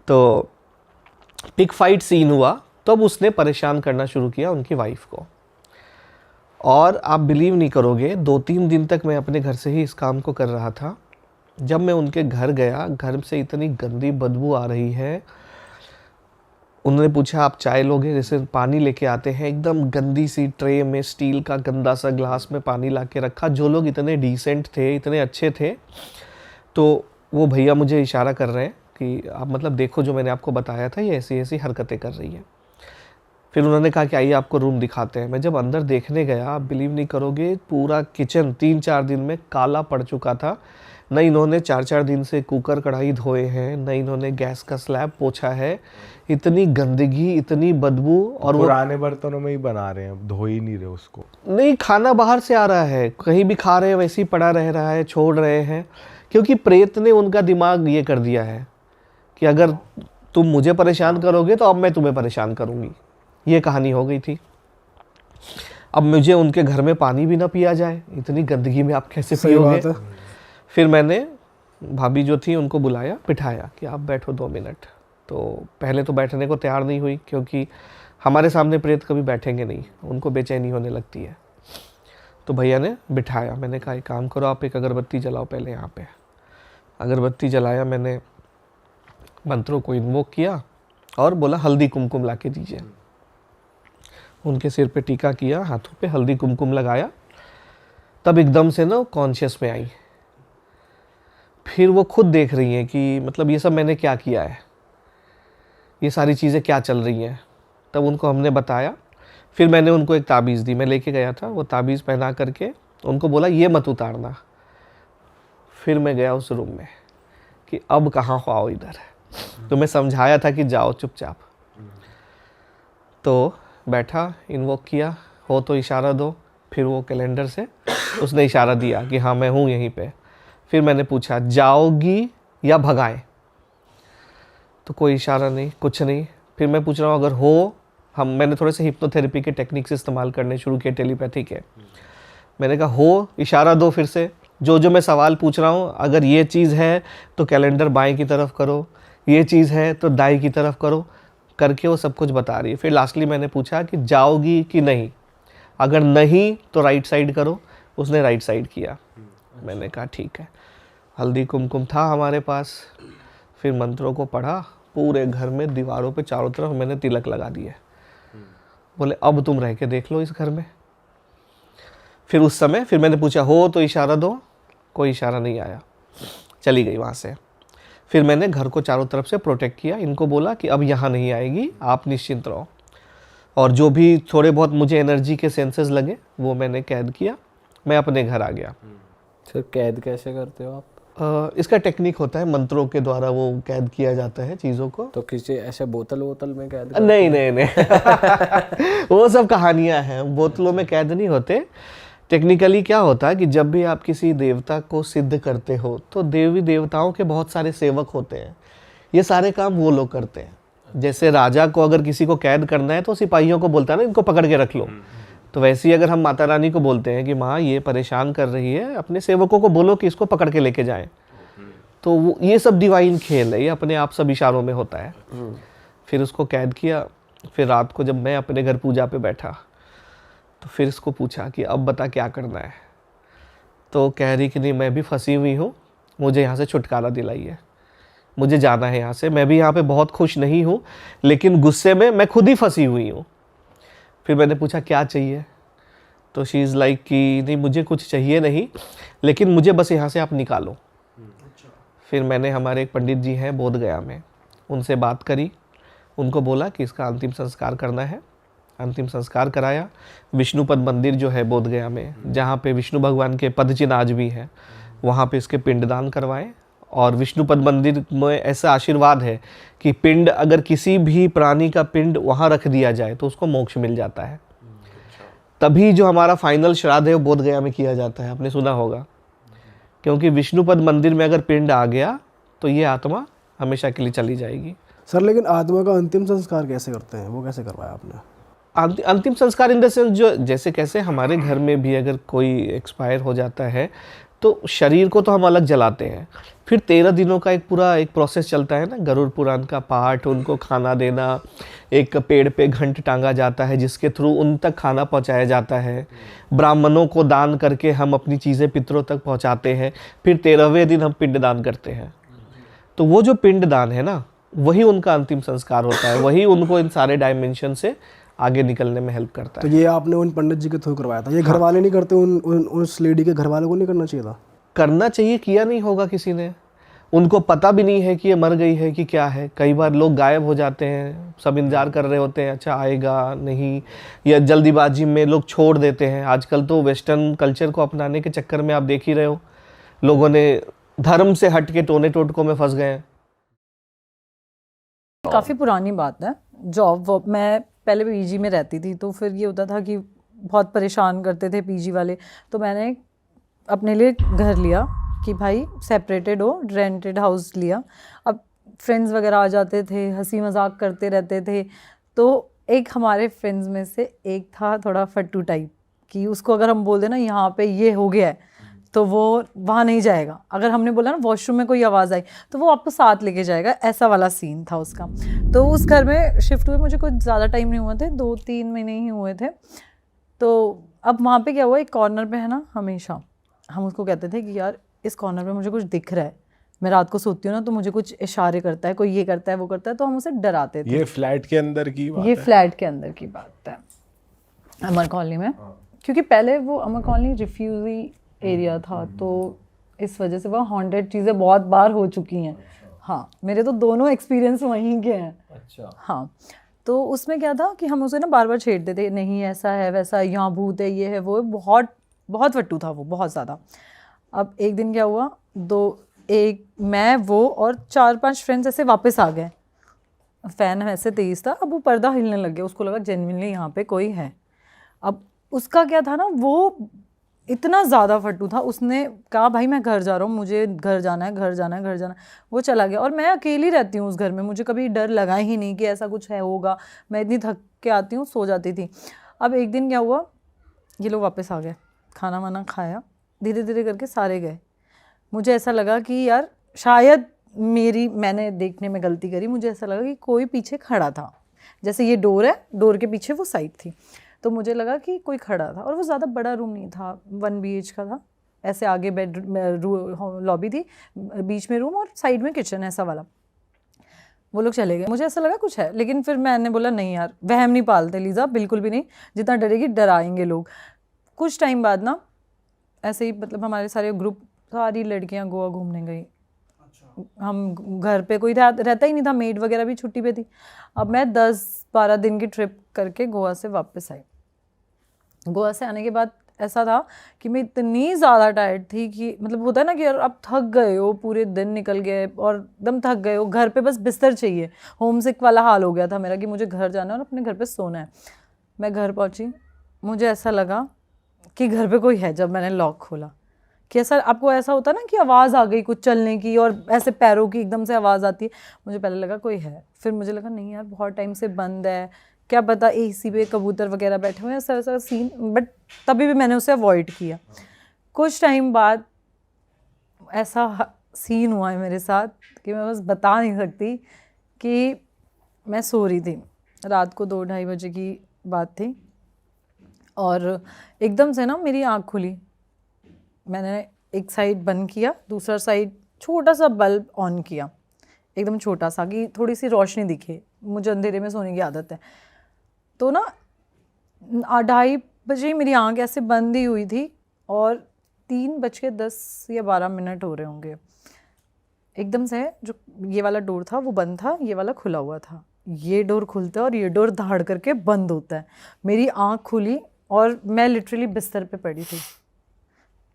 तो पिक फाइट सीन हुआ, तब उसने परेशान करना शुरू किया उनकी वाइफ को। और आप बिलीव नहीं करोगे, 2-3 दिन तक मैं अपने घर से ही इस काम को कर रहा था। जब मैं उनके घर गया, घर से इतनी गंदी बदबू आ रही है, उन्होंने पूछा आप चाय लोगे, जैसे पानी लेके आते हैं एकदम गंदी सी ट्रे में, स्टील का गंदा सा ग्लास में पानी ला के रखा। जो लोग इतने डिसेंट थे, इतने अच्छे थे, तो वो भैया मुझे इशारा कर रहे हैं कि आप मतलब देखो जो मैंने आपको बताया था, ये ऐसी ऐसी हरकतें कर रही है। फिर उन्होंने कहा कि आइए आपको रूम दिखाते हैं। मैं जब अंदर देखने गया, आप बिलीव नहीं करोगे, पूरा किचन 3-4 दिन में काला पड़ चुका था। न इन्होंने 4-4 दिन से कुकर कढ़ाई धोए हैं, न इन्होंने गैस का स्लैब पोछा है। इतनी गंदगी, इतनी बदबू। और पुराने बर्तनों में ही बना रहे हैं, धो ही नहीं रहे उसको। नहीं, खाना बाहर से आ रहा है, कहीं भी खा रहे हैं वैसे ही पड़ा रह रहा है, छोड़ रहे हैं। क्योंकि प्रेत ने उनका दिमाग ये कर दिया है कि अगर तुम मुझे परेशान करोगे तो अब मैं तुम्हें परेशान करूँगी। ये कहानी हो गई थी। अब मुझे उनके घर में पानी भी ना पिया जाए, इतनी गंदगी में आप कैसे पियोगे। फिर मैंने भाभी जो थी उनको बुलाया, बिठाया कि आप बैठो 2 मिनट। तो पहले तो बैठने को तैयार नहीं हुई, क्योंकि हमारे सामने प्रेत कभी बैठेंगे नहीं, उनको बेचैनी होने लगती है। तो भैया ने बिठाया। मैंने कहा एक काम करो, आप एक अगरबत्ती जलाओ पहले यहाँ पे। अगरबत्ती जलाया मैंने, मंत्रों को इन्वोक किया और बोला हल्दी कुमकुम ला के दीजिए। उनके सिर पे टीका किया, हाथों पे हल्दी कुमकुम लगाया। तब एकदम से ना कॉन्शियस में आई। फिर वो खुद देख रही हैं कि मतलब ये सब मैंने क्या किया है, ये सारी चीज़ें क्या चल रही हैं। तब उनको हमने बताया। फिर मैंने उनको एक ताबीज़ दी, मैं लेके गया था, वो ताबीज़ पहना करके उनको बोला ये मत उतारना। फिर मैं गया उस रूम में कि अब कहाँ हो, आओ इधर। तो मैं समझाया था कि जाओ चुपचाप। तो बैठा, इन्वोक किया, हो तो इशारा दो। फिर वो कैलेंडर से उसने इशारा दिया कि हाँ मैं हूँ यहीं पे। फिर मैंने पूछा जाओगी या भगाएं, तो कोई इशारा नहीं, कुछ नहीं। फिर मैं पूछ रहा हूँ अगर हो, मैंने थोड़े से हिप्नोथेरेपी के टेक्निक्स इस्तेमाल करने शुरू किए, टेलीपैथी के। मैंने कहा हो, इशारा दो। फिर से जो मैं सवाल पूछ रहा हूँ, अगर ये चीज़ है तो कैलेंडर बाएं की तरफ करो, ये चीज़ है तो दाएं की तरफ करो, करके वो सब कुछ बता रही है। फिर लास्टली मैंने पूछा कि जाओगी कि नहीं, अगर नहीं तो राइट साइड करो। उसने राइट साइड किया। मैंने कहा ठीक है। हल्दी कुमकुम था हमारे पास। फिर मंत्रों को पढ़ा, पूरे घर में दीवारों पे चारों तरफ मैंने तिलक लगा दिए। बोले अब तुम रह के देख लो इस घर में। फिर उस समय फिर मैंने पूछा हो तो इशारा दो, कोई इशारा नहीं आया, चली गई वहाँ से। फिर मैंने घर को चारों तरफ से प्रोटेक्ट किया। इनको बोला कि अब यहाँ नहीं आएगी, आप निश्चिंत रहो। और जो भी थोड़े बहुत मुझे एनर्जी के सेंसेस लगे वो मैंने कैद किया। मैं अपने घर आ गया। सर कैद कैसे करते हो आप? इसका टेक्निक होता है, मंत्रों के द्वारा वो कैद किया जाता है चीज़ों को। तो किसी ऐसे बोतल में कैद नहीं नहीं नहीं वो सब कहानियाँ हैं, बोतलों में कैद नहीं होते। टेक्निकली क्या होता है कि जब भी आप किसी देवता को सिद्ध करते हो तो देवी देवताओं के बहुत सारे सेवक होते हैं, ये सारे काम वो लोग करते हैं। जैसे राजा को अगर किसी को कैद करना है तो सिपाहियों को बोलता है ना इनको पकड़ के रख लो। तो वैसे ही अगर हम माता रानी को बोलते हैं कि माँ ये परेशान कर रही है, अपने सेवकों को बोलो कि इसको पकड़ के लेके जाएं। तो वो ये सब डिवाइन खेल है, ये अपने आप सब इशारों में होता है। फिर उसको कैद किया। फिर रात को जब मैं अपने घर पूजा पे बैठा तो फिर इसको पूछा कि अब बता क्या करना है। तो कह रही कि नहीं मैं भी फंसी हुई हूँ, मुझे यहाँ से छुटकारा दिलाइए, मुझे जाना है यहाँ से। मैं भी यहाँ पे बहुत खुश नहीं हूँ, लेकिन गुस्से में मैं खुद ही फंसी हुई हूँ। फिर मैंने पूछा क्या चाहिए, तो शी इज़ लाइक कि नहीं मुझे कुछ चाहिए नहीं, लेकिन मुझे बस यहाँ से आप निकालो। फिर मैंने हमारे एक पंडित जी हैं बोध गया में, उनसे बात करी। उनको बोला कि इसका अंतिम संस्कार करना है। अंतिम संस्कार कराया। विष्णुपद मंदिर जो है बोध गया में, जहाँ पे विष्णु भगवान के पद चिन्ह आज भी है, वहाँ पे इसके पिंडदान करवाएं। और विष्णुपद मंदिर में ऐसा आशीर्वाद है कि पिंड अगर किसी भी प्राणी का पिंड वहाँ रख दिया जाए तो उसको मोक्ष मिल जाता है। तभी जो हमारा फाइनल श्राद्ध है वो बोध गया में किया जाता है, आपने सुना होगा। क्योंकि विष्णुपद मंदिर में अगर पिंड आ गया तो ये आत्मा हमेशा के लिए चली जाएगी। सर लेकिन आत्मा का अंतिम संस्कार कैसे करते हैं, वो कैसे करवाया आपने? अंतिम संस्कार इन द सेंस जो जैसे कैसे हमारे घर में भी अगर कोई एक्सपायर हो जाता है तो शरीर को तो हम अलग जलाते हैं, फिर 13 दिनों का एक प्रोसेस चलता है ना, गरुड़ पुराण का पाठ, उनको खाना देना, एक पेड़ पे घंट टांगा जाता है जिसके थ्रू उन तक खाना पहुंचाया जाता है, ब्राह्मणों को दान करके हम अपनी चीज़ें पितरों तक पहुंचाते हैं, फिर 13वें दिन हम पिंड दान करते हैं। तो वो जो पिंड दान है ना, वही उनका अंतिम संस्कार होता है, वही उनको इन सारे डायमेंशन से आगे निकलने में हेल्प करता तो है। ये आपने उन पंडित जी के थ्रू करवाया था, ये घर वाले नहीं करते, उस लेडी के घर वालों को नहीं करना चाहिए था? करना चाहिए, किया नहीं होगा किसी ने, उनको पता भी नहीं है कि ये मर गई है कि क्या है। कई बार लोग गायब हो जाते हैं, सब इंतजार कर रहे होते हैं, अच्छा आएगा नहीं, या जल्दीबाजी में लोग छोड़ देते हैं। आजकल तो वेस्टर्न कल्चर को अपनाने के चक्कर में आप देख ही रहे हो, लोगों ने धर्म से हट के टोने टोटकों में फंस गए हैं। काफ़ी पुरानी बात है। जॉब मैं पहले पीजी में रहती थी, तो फिर ये होता था कि बहुत परेशान करते थे पीजी वाले, तो मैंने अपने लिए घर लिया कि भाई सेपरेटेड हो, रेंटेड हाउस लिया। अब फ्रेंड्स वगैरह आ जाते थे, हंसी मजाक करते रहते थे, तो एक हमारे फ्रेंड्स में से एक था थोड़ा फट्टू टाइप, कि उसको अगर हम बोल दें ना यहाँ पे ये हो गया है, तो वो वहाँ नहीं जाएगा। अगर हमने बोला ना वॉशरूम में कोई आवाज़ आई, तो वो आपको साथ लेके जाएगा, ऐसा वाला सीन था उसका। तो उस घर में शिफ्ट हुए मुझे कुछ ज़्यादा टाइम नहीं हुआ थे, 2-3 महीने ही हुए थे। तो अब वहाँ पे क्या हुआ, एक कॉर्नर पे है ना, हमेशा हम उसको कहते थे कि यार इस कॉर्नर पे मुझे कुछ दिख रहा है, मैं रात को सोती हूँ ना तो मुझे कुछ इशारे करता है, कोई ये करता है वो करता है, तो हम उसे डराते थे। ये फ्लैट के अंदर की बात ये है? फ्लैट के अंदर की बात है, अमर कॉलोनी में। क्योंकि पहले वो अमर कॉलोनी रिफ्यूजी एरिया था, तो इस वजह से वहाँ हॉन्टेड चीज़ें बहुत बार हो चुकी हैं। हाँ, मेरे तो दोनों एक्सपीरियंस वहीं के हैं। अच्छा। हाँ, तो उसमें क्या था कि हम उसे ना बार बार छेड़ते थे, नहीं ऐसा है वैसा है, यहाँ भूत है, ये है वो है, बहुत बहुत फट्टू था वो, बहुत ज़्यादा। अब एक दिन क्या हुआ, मैं वो और 4-5 फ्रेंड्स ऐसे वापस आ गए। फ़ैन ऐसे तेज़ था, अब वो पर्दा हिलने लग गया, उसको लगा जेन्युइनली यहाँ पे कोई है। अब उसका क्या था ना, वो इतना ज़्यादा फट्टू था, उसने कहा भाई मैं घर जा रहा हूँ, मुझे घर जाना है, घर जाना है, घर जाना है। वो चला गया, और मैं अकेली रहती हूँ उस घर में, मुझे कभी डर लगा ही नहीं कि ऐसा कुछ है होगा। मैं इतनी थक के आती हूँ, सो जाती थी। अब एक दिन क्या हुआ, ये लोग वापस आ गए, खाना वाना खाया, धीरे धीरे करके सारे गए। मुझे ऐसा लगा कि यार शायद मैंने देखने में गलती करी, मुझे ऐसा लगा कि कोई पीछे खड़ा था। जैसे ये डोर है, डोर के पीछे वो साइड थी, तो मुझे लगा कि कोई खड़ा था। और वो ज़्यादा बड़ा रूम नहीं था, 1 BH का था। ऐसे आगे लॉबी थी, बीच में रूम और साइड में किचन, ऐसा वाला। वो लोग चले गए, मुझे ऐसा लगा कुछ है, लेकिन फिर मैंने बोला नहीं यार, वहम नहीं पालते लीज़ा, बिल्कुल भी नहीं, जितना डरेगी डराएंगे लोग। कुछ टाइम बाद ना ऐसे ही, मतलब हमारे सारे ग्रुप, सारी लड़कियां गोवा घूमने गई। अच्छा। हम घर पे कोई रहता ही नहीं था, मेड वगैरह भी छुट्टी पे थी। अब मैं 10-12 दिन की ट्रिप करके गोवा से वापस आई। गोवा से आने के बाद ऐसा था कि मैं इतनी ज़्यादा टायर्ड थी कि, मतलब होता है ना कि यार आप थक गए हो, पूरे दिन निकल गए और एकदम थक गए हो, घर पे बस बिस्तर चाहिए। होम सिक वाला हाल हो गया था मेरा कि मुझे घर जाना है और अपने घर पे सोना है। मैं घर पहुंची, मुझे ऐसा लगा कि घर पे कोई है। जब मैंने लॉक खोला, कि ऐसा आपको ऐसा होता है ना कि आवाज़ आ गई कुछ चलने की, और ऐसे पैरों की एकदम से आवाज़ आती है, मुझे पहले लगा कोई है, फिर मुझे लगा नहीं यार बहुत टाइम से बंद है, क्या पता AC पे कबूतर वगैरह बैठे हुए हैं, ऐसा ऐसा सीन। बट तभी भी मैंने उसे अवॉइड किया। कुछ टाइम बाद ऐसा सीन हुआ है मेरे साथ कि मैं बस बता नहीं सकती। कि मैं सो रही थी, रात को 2-2:30 बजे की बात थी, और एकदम से ना मेरी आँख खुली। मैंने एक साइड बंद किया, दूसरा साइड छोटा सा बल्ब ऑन किया, एकदम छोटा सा, कि थोड़ी सी रोशनी दिखे। मुझे अंधेरे में सोने की आदत है। तो ना 2:30 बजे मेरी आँख ऐसे बंद ही हुई थी, और 3:10 या 12 मिनट हो रहे होंगे। एकदम से जो ये वाला डोर था वो बंद था, ये वाला खुला हुआ था। ये डोर खुलता है और ये डोर धाड़ करके बंद होता है। मेरी आँख खुली और मैं लिटरली बिस्तर पे पड़ी थी।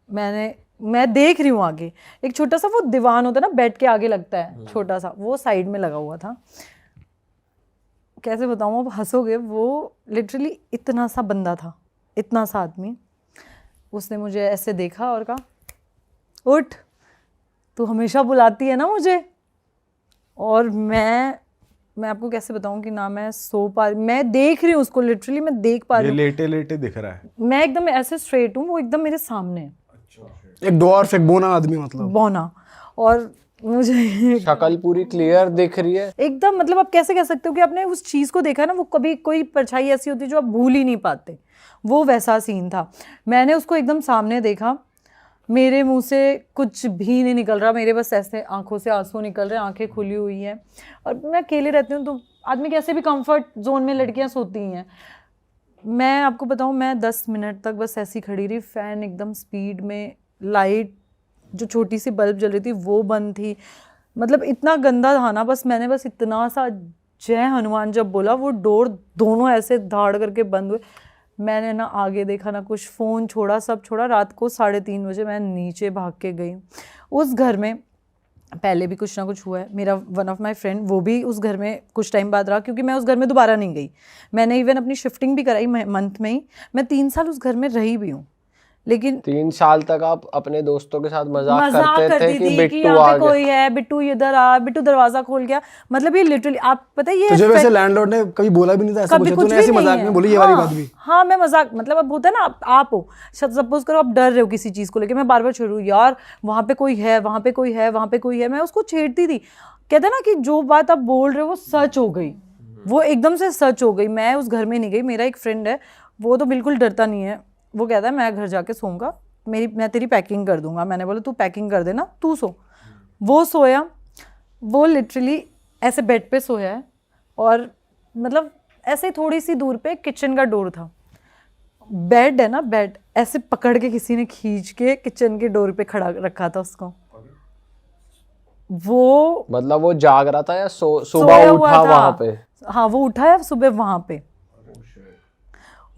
मैं देख रही हूँ आगे, एक छोटा सा वो दीवान होता है ना, बेड के आगे लगता है छोटा सा, वो साइड में लगा हुआ था। कैसे बताऊँ, अब हंसोगे, वो लिटरली इतना सा बंदा था, इतना सा आदमी। उसने मुझे ऐसे देखा और कहा, उठ, तू हमेशा बुलाती है ना मुझे। और मैं आपको कैसे बताऊं कि ना मैं सो पा रही, मैं देख रही हूँ उसको, लिटरली मैं देख पा रही हूँ। लेटे लेटे दिख रहा है, मैं एकदम ऐसे स्ट्रेट हूँ, वो एकदम मेरे सामने है। एक डॉर्फ, एक बोना आदमी, मतलब बौना। और मुझे शक्ल पूरी क्लियर दिख रही है एकदम, मतलब आप कैसे कह सकते हो कि आपने उस चीज़ को देखा ना, वो कभी कोई परछाई ऐसी होती है जो आप भूल ही नहीं पाते, वो वैसा सीन था। मैंने उसको एकदम सामने देखा, मेरे मुंह से कुछ भी नहीं निकल रहा, मेरे बस ऐसे आंखों से आंसू निकल रहे हैं, आंखें खुली हुई हैं। और मैं अकेले रहती हूँ तो आदमी कैसे भी कंफर्ट जोन में लड़कियाँ सोती हैं। मैं आपको बताऊँ, मैं 10 मिनट तक बस ऐसी खड़ी रही, फ़ैन एकदम स्पीड में, लाइट जो छोटी सी बल्ब जल रही थी वो बंद थी, मतलब इतना गंदा था ना। बस मैंने बस इतना सा जय हनुमान जब बोला, वो डोर दोनों ऐसे धाड़ करके बंद हुए। मैंने ना आगे देखा ना कुछ, फ़ोन छोड़ा, सब छोड़ा। रात को 3:30 बजे मैं नीचे भाग के गई। उस घर में पहले भी कुछ ना कुछ हुआ है। मेरा वन ऑफ माय फ्रेंड वो भी उस घर में कुछ टाइम बाद रहा, क्योंकि मैं उस घर में दोबारा नहीं गई। मैंने इवन अपनी शिफ्टिंग भी कराई मंथ में ही। मैं 3 साल उस घर में रही भी हूँ, लेकिन 3 साल तक आप अपने दोस्तों के साथ मजाक करती करते थे थी कि कि बिट्टू यहाँ आ पे गया। कोई है, बिट्टू इधर आ, बिट्टू दरवाजा खोल गया। मतलब ये लिटरली, आप पता है ये तुझे वैसे लैंडलॉर्ड ने कभी बोला भी नहीं था ऐसा कभी कुछ? कुछ तूने भी ऐसी नहीं मजाक है। में बोली ये वाली बात भी? हाँ, मैं मजाक, मतलब अब होता है ना, आप हो, सपोज करो आप डर रहे हो किसी चीज़ को लेके, मैं बार बार छेड़ रही हूँ, यार वहाँ पे कोई है, वहाँ पे कोई है, वहाँ पे कोई है, मैं उसको छेड़ती थी। कहते हैं ना कि जो बात आप बोल रहे हो वो सच हो गई, वो एकदम से सच हो गई। मैं उस घर में नहीं गई। मेरा एक फ्रेंड है, वो तो बिल्कुल डरता नहीं है। वो कहता है मैं घर जाके सोऊंगा, मैं तेरी पैकिंग कर दूंगा। मैंने बोला तू पैकिंग कर देना, तू सो। वो सोया, वो लिटरली ऐसे बेड पे सोया है, और मतलब ऐसे थोड़ी सी दूर पे किचन का डोर था। बेड है ना, बेड ऐसे पकड़ के किसी ने खींच के किचन के डोर पे खड़ा रखा था उसको। वो मतलब वो जाग रहा था या सुबह सोया हुआ उठा था वहां पे? हाँ, वो उठा है सुबह वहां पे।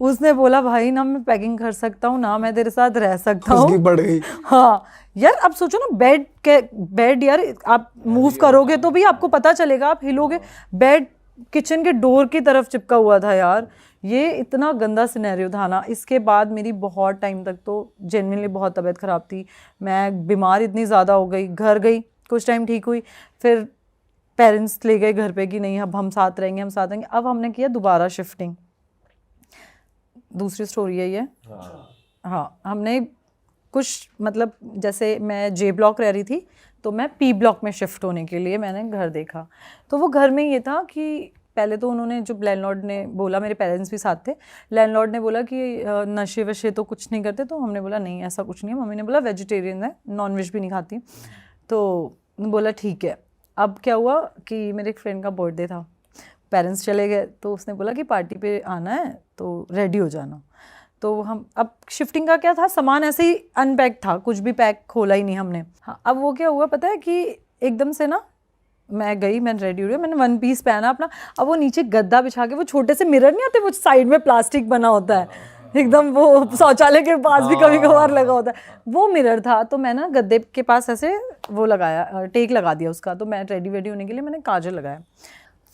उसने बोला भाई ना मैं पैकिंग कर सकता हूँ ना मैं तेरे साथ रह सकता उसकी हूँ। बढ़ गई। हाँ यार, अब सोचो ना, बेड यार, आप मूव करोगे तो भी आपको पता चलेगा, आप हिलोगे। बेड किचन के डोर की तरफ चिपका हुआ था यार। ये इतना गंदा सिनेरियो था ना। इसके बाद मेरी बहुत टाइम तक तो जेन्युइनली बहुत तबीयत ख़राब थी। मैं बीमार इतनी ज़्यादा हो गई। घर गई, कुछ टाइम ठीक हुई, फिर पेरेंट्स ले गए घर पे कि नहीं अब हम साथ रहेंगे, हम साथ रहेंगे। अब हमने किया दोबारा शिफ्टिंग। दूसरी स्टोरी है ये। हाँ, हमने कुछ, मतलब जैसे मैं जे ब्लॉक रह रही थी तो मैं पी ब्लॉक में शिफ्ट होने के लिए मैंने घर देखा। तो वो घर में ये था कि पहले तो उन्होंने, जो लैंडलॉर्ड ने बोला, मेरे पेरेंट्स भी साथ थे, लैंडलॉर्ड ने बोला कि नशे वशे तो कुछ नहीं करते। तो हमने बोला नहीं ऐसा कुछ नहीं है। मम्मी ने बोला वेजिटेरियन है, नॉन वेज भी नहीं खाती। तो बोला ठीक है। अब क्या हुआ कि मेरे एक फ्रेंड का बर्थडे था, पेरेंट्स चले गए, तो उसने बोला कि पार्टी पे आना है तो रेडी हो जाना। तो हम, अब शिफ्टिंग का क्या था, सामान ऐसे ही अनपैक था, कुछ भी पैक खोला ही नहीं हमने। हाँ, अब वो क्या हुआ पता है कि एकदम से ना मैं गई, मैं रेडी हो रही हूँ, मैंने 1 पीस पहना अपना। अब वो नीचे गद्दा बिछा के, वो छोटे से मिरर नहीं आते, वो साइड में प्लास्टिक बना होता है एकदम, वो शौचालय के पास भी कभी कभार लगा होता है, वो मिरर था। तो मैं ना गद्दे के पास ऐसे वो लगाया, टेक लगा दिया उसका। तो मैं रेडी होने के लिए मैंने काजल लगाया।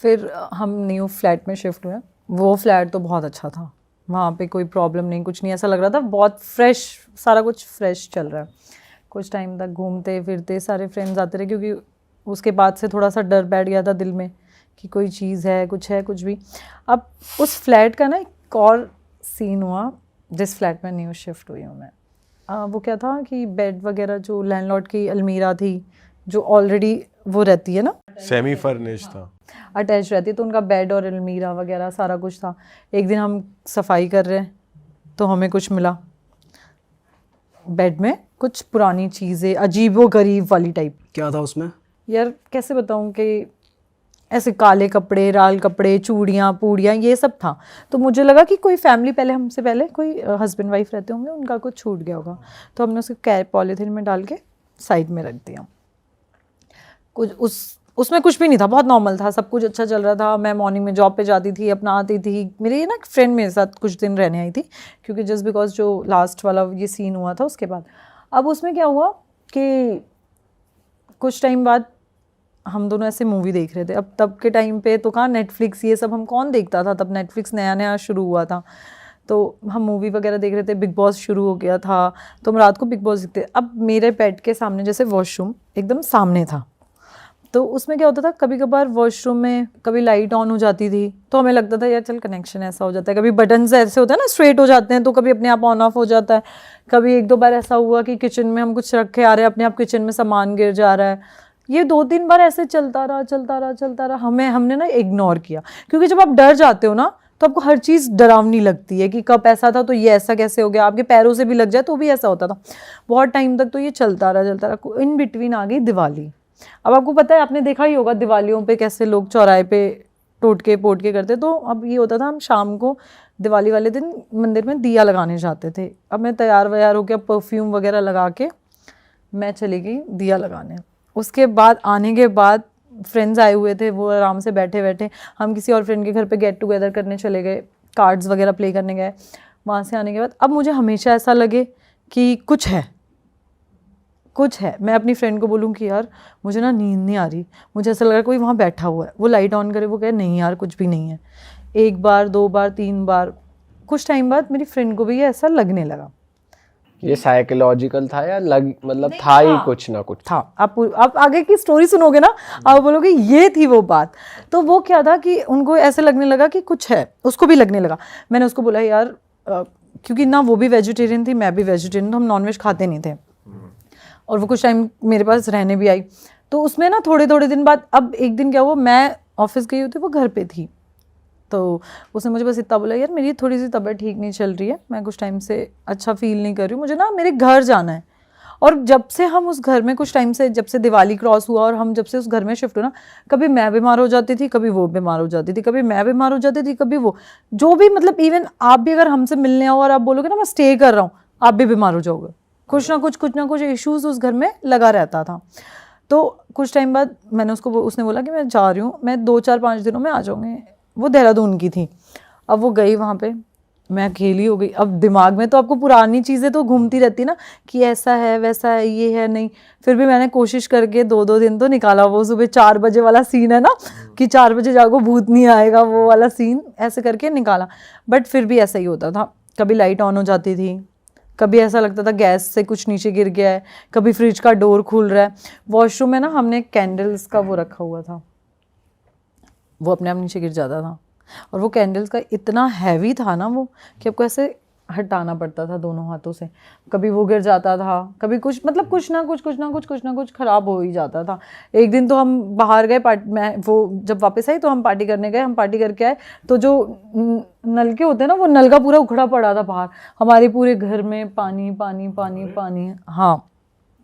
फिर हम न्यू फ्लैट में शिफ्ट हुए। वो फ्लैट तो बहुत अच्छा था, वहाँ पे कोई प्रॉब्लम नहीं, कुछ नहीं, ऐसा लग रहा था बहुत फ्रेश, सारा कुछ फ्रेश चल रहा है। कुछ टाइम तक घूमते फिरते सारे फ्रेंड्स आते रहे, क्योंकि उसके बाद से थोड़ा सा डर बैठ गया था दिल में कि कोई चीज़ है, कुछ है, कुछ भी। अब उस फ्लैट का ना एक और सीन हुआ, जिस फ्लैट में न्यू शिफ्ट हुई हूँ मैं। वो क्या था कि बेड वगैरह, जो लैंडलॉर्ड की अलमीरा थी, जो ऑलरेडी वो रहती है ना, सेमी फर्निश था, अटैच रहती है, तो उनका बेड और अलमीरा वगैरह सारा कुछ था। एक दिन हम सफाई कर रहे हैं तो हमें कुछ मिला बेड में, कुछ पुरानी चीज़ें, अजीबो-गरीब वाली टाइप। क्या था उसमें? यार कैसे बताऊँ कि ऐसे काले कपड़े, लाल कपड़े, चूड़ियाँ पूड़ियाँ, ये सब था। तो मुझे लगा कि कोई फैमिली पहले, हमसे पहले कोई हस्बैंड वाइफ रहते होंगे, उनका कुछ छूट गया होगा। तो हमने उसके पॉलीथीन में डाल के साइड में रख दिया। कुछ उसमें कुछ भी नहीं था, बहुत नॉर्मल था, सब कुछ अच्छा चल रहा था। मैं मॉर्निंग में जॉब पे जाती थी, अपना आती थी। मेरी ना फ्रेंड मेरे साथ कुछ दिन रहने आई थी, क्योंकि जस्ट बिकॉज जो लास्ट वाला ये सीन हुआ था उसके बाद। अब उसमें क्या हुआ कि कुछ टाइम बाद हम दोनों ऐसे मूवी देख रहे थे। अब तब के टाइम पे तो कहाँ नेटफ्लिक्स ये सब हम कौन देखता था, तब नेटफ्लिक्स नया नया शुरू हुआ था। तो हम मूवी वगैरह देख रहे थे, बिग बॉस शुरू हो गया था, तो हम रात को बिग बॉस देखते। अब मेरे बेड के सामने जैसे वॉशरूम एकदम सामने था, तो उसमें क्या होता था, कभी कभार वॉशरूम में कभी लाइट ऑन हो जाती थी, तो हमें लगता था यार चल कनेक्शन ऐसा हो जाता है। कभी बटन्स ऐसे होता है ना, स्ट्रेट हो जाते हैं, तो कभी अपने आप ऑन ऑफ हो जाता है। कभी 1-2 बार ऐसा हुआ कि किचन में हम कुछ रखे आ रहे हैं, अपने आप किचन में सामान गिर जा रहा है। ये 2-3 बार ऐसे चलता रहा। हमने ना इग्नोर किया, क्योंकि जब आप डर जाते हो ना तो आपको हर चीज़ डरावनी लगती है कि कब ऐसा था तो ये ऐसा कैसे हो गया, आपके पैरों से भी लग जाए तो भी ऐसा होता था। बहुत टाइम तक तो ये चलता रहा। इन बिटवीन आ गई दिवाली। अब आपको पता है, आपने देखा ही होगा दिवालियों पे कैसे लोग चौराहे पे टोटके पोटके करते। तो अब ये होता था, हम शाम को दिवाली वाले दिन मंदिर में दिया लगाने जाते थे। अब मैं तैयार व्यार होकर परफ्यूम वगैरह लगा के मैं चली गई दिया लगाने। उसके बाद आने के बाद फ्रेंड्स आए हुए थे, वो आराम से बैठे बैठे, हम किसी और फ्रेंड के घर पे गेट टुगेदर करने चले गए, कार्ड्स वगैरह प्ले करने गए। वहाँ से आने के बाद अब मुझे हमेशा ऐसा लगे कि कुछ है। मैं अपनी फ्रेंड को बोलूँ कि यार मुझे ना नींद नहीं आ रही, मुझे ऐसा लग रहा है कोई वहाँ बैठा हुआ है। वो लाइट ऑन करे, वो कहे नहीं यार कुछ भी नहीं है। 1 बार 2 बार 3 बार, कुछ टाइम बाद मेरी फ्रेंड को भी ये ऐसा लगने लगा। ये साइकोलॉजिकल था या मतलब था ही कुछ ना कुछ था। आप आगे की स्टोरी सुनोगे ना, आप बोलोगे ये थी वो बात। तो वो क्या था कि उनको ऐसे लगने लगा कि कुछ है, उसको भी लगने लगा। मैंने उसको बोला यार क्योंकि ना वो भी वेजिटेरियन थी, मैं भी वेजिटेरियन, तो हम नॉनवेज खाते नहीं थे। और वो कुछ टाइम मेरे पास रहने भी आई। तो उसमें ना थोड़े दिन बाद, अब एक दिन क्या हुआ, मैं ऑफिस गई हुई थी, वो घर पे थी। तो उसने मुझे बस इतना बोला, यार मेरी थोड़ी सी तबीयत ठीक नहीं चल रही है, मैं कुछ टाइम से अच्छा फील नहीं कर रही हूँ, मुझे ना मेरे घर जाना है। और जब से हम उस घर में कुछ टाइम से, जब से दिवाली क्रॉस हुआ और हम जब से उस घर में शिफ्ट हुए ना, कभी मैं बीमार हो जाती थी, कभी वो बीमार हो जाती थी, कभी मैं बीमार हो जाती थी, कभी वो, जो भी मतलब इवन आप भी अगर हमसे मिलने आओ और आप बोलोगे ना मैं स्टे कर रहा हूँ, आप भी बीमार हो जाओगे। कुछ ना कुछ इश्यूज उस घर में लगा रहता था। तो कुछ टाइम बाद उसने बोला कि मैं जा रही हूँ, मैं 2-4-5 दिनों में आ जाऊँगी। वो देहरादून की थी। अब वो गई वहाँ पे, मैं अकेली हो गई। अब दिमाग में तो आपको पुरानी चीज़ें तो घूमती रहती ना कि ऐसा है वैसा है ये है नहीं। फिर भी मैंने कोशिश करके 2 दिन तो निकाला। वो सुबह 4 बजे वाला सीन है ना कि 4 बजे जागो भूत नहीं आएगा, वो वाला सीन ऐसे करके निकाला। बट फिर भी ऐसा ही होता था, कभी लाइट ऑन हो जाती थी, कभी ऐसा लगता था गैस से कुछ नीचे गिर गया है, कभी फ्रिज का डोर खुल रहा है। वॉशरूम में ना हमने कैंडल्स का वो रखा हुआ था, वो अपने आप नीचे गिर जाता था। और वो कैंडल्स का इतना हैवी था ना वो कि आपको ऐसे हटाना पड़ता था दोनों हाथों से। कभी वो गिर जाता था, कभी कुछ मतलब कुछ ना कुछ ख़राब हो ही जाता था। एक दिन तो हम बाहर गए मैं वो जब वापस आई तो हम पार्टी करने गए, हम पार्टी करके आए तो जो नलके होते हैं ना, वो नल का पूरा उखड़ा पड़ा था बाहर। हमारे पूरे घर में पानी पानी पानी पानी, हाँ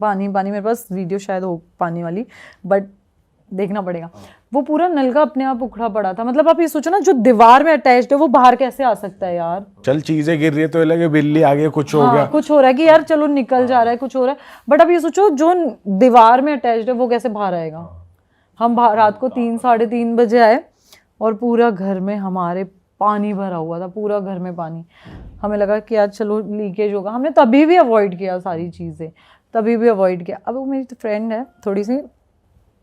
पानी पानी। मेरे पास वीडियो शायद हो पानी वाली, बट देखना पड़ेगा। वो पूरा नल का अपने आप उखड़ा पड़ा था। मतलब आप ये सोचो ना, जो दीवार में अटैच्ड है वो बाहर कैसे आ सकता है यार। चल चीजें गिर रही है तो ये लगे बिल्ली आ गई, कुछ हो गया, कुछ हो रहा है कि यार चलो निकल जा रहा है, कुछ हो रहा है। बट अब ये सोचो जो दीवार में अटैच्ड है वो कैसे बाहर आएगा। हम रात को 3-3:30 बजे आए और पूरा घर में हमारे पानी भरा हुआ था, पूरा घर में पानी। हमें लगा कि यार चलो लीकेज होगा। हमने तभी भी अवॉइड किया सारी चीज़ें, तभी भी अवॉइड किया। अब वो मेरी फ्रेंड है, थोड़ी सी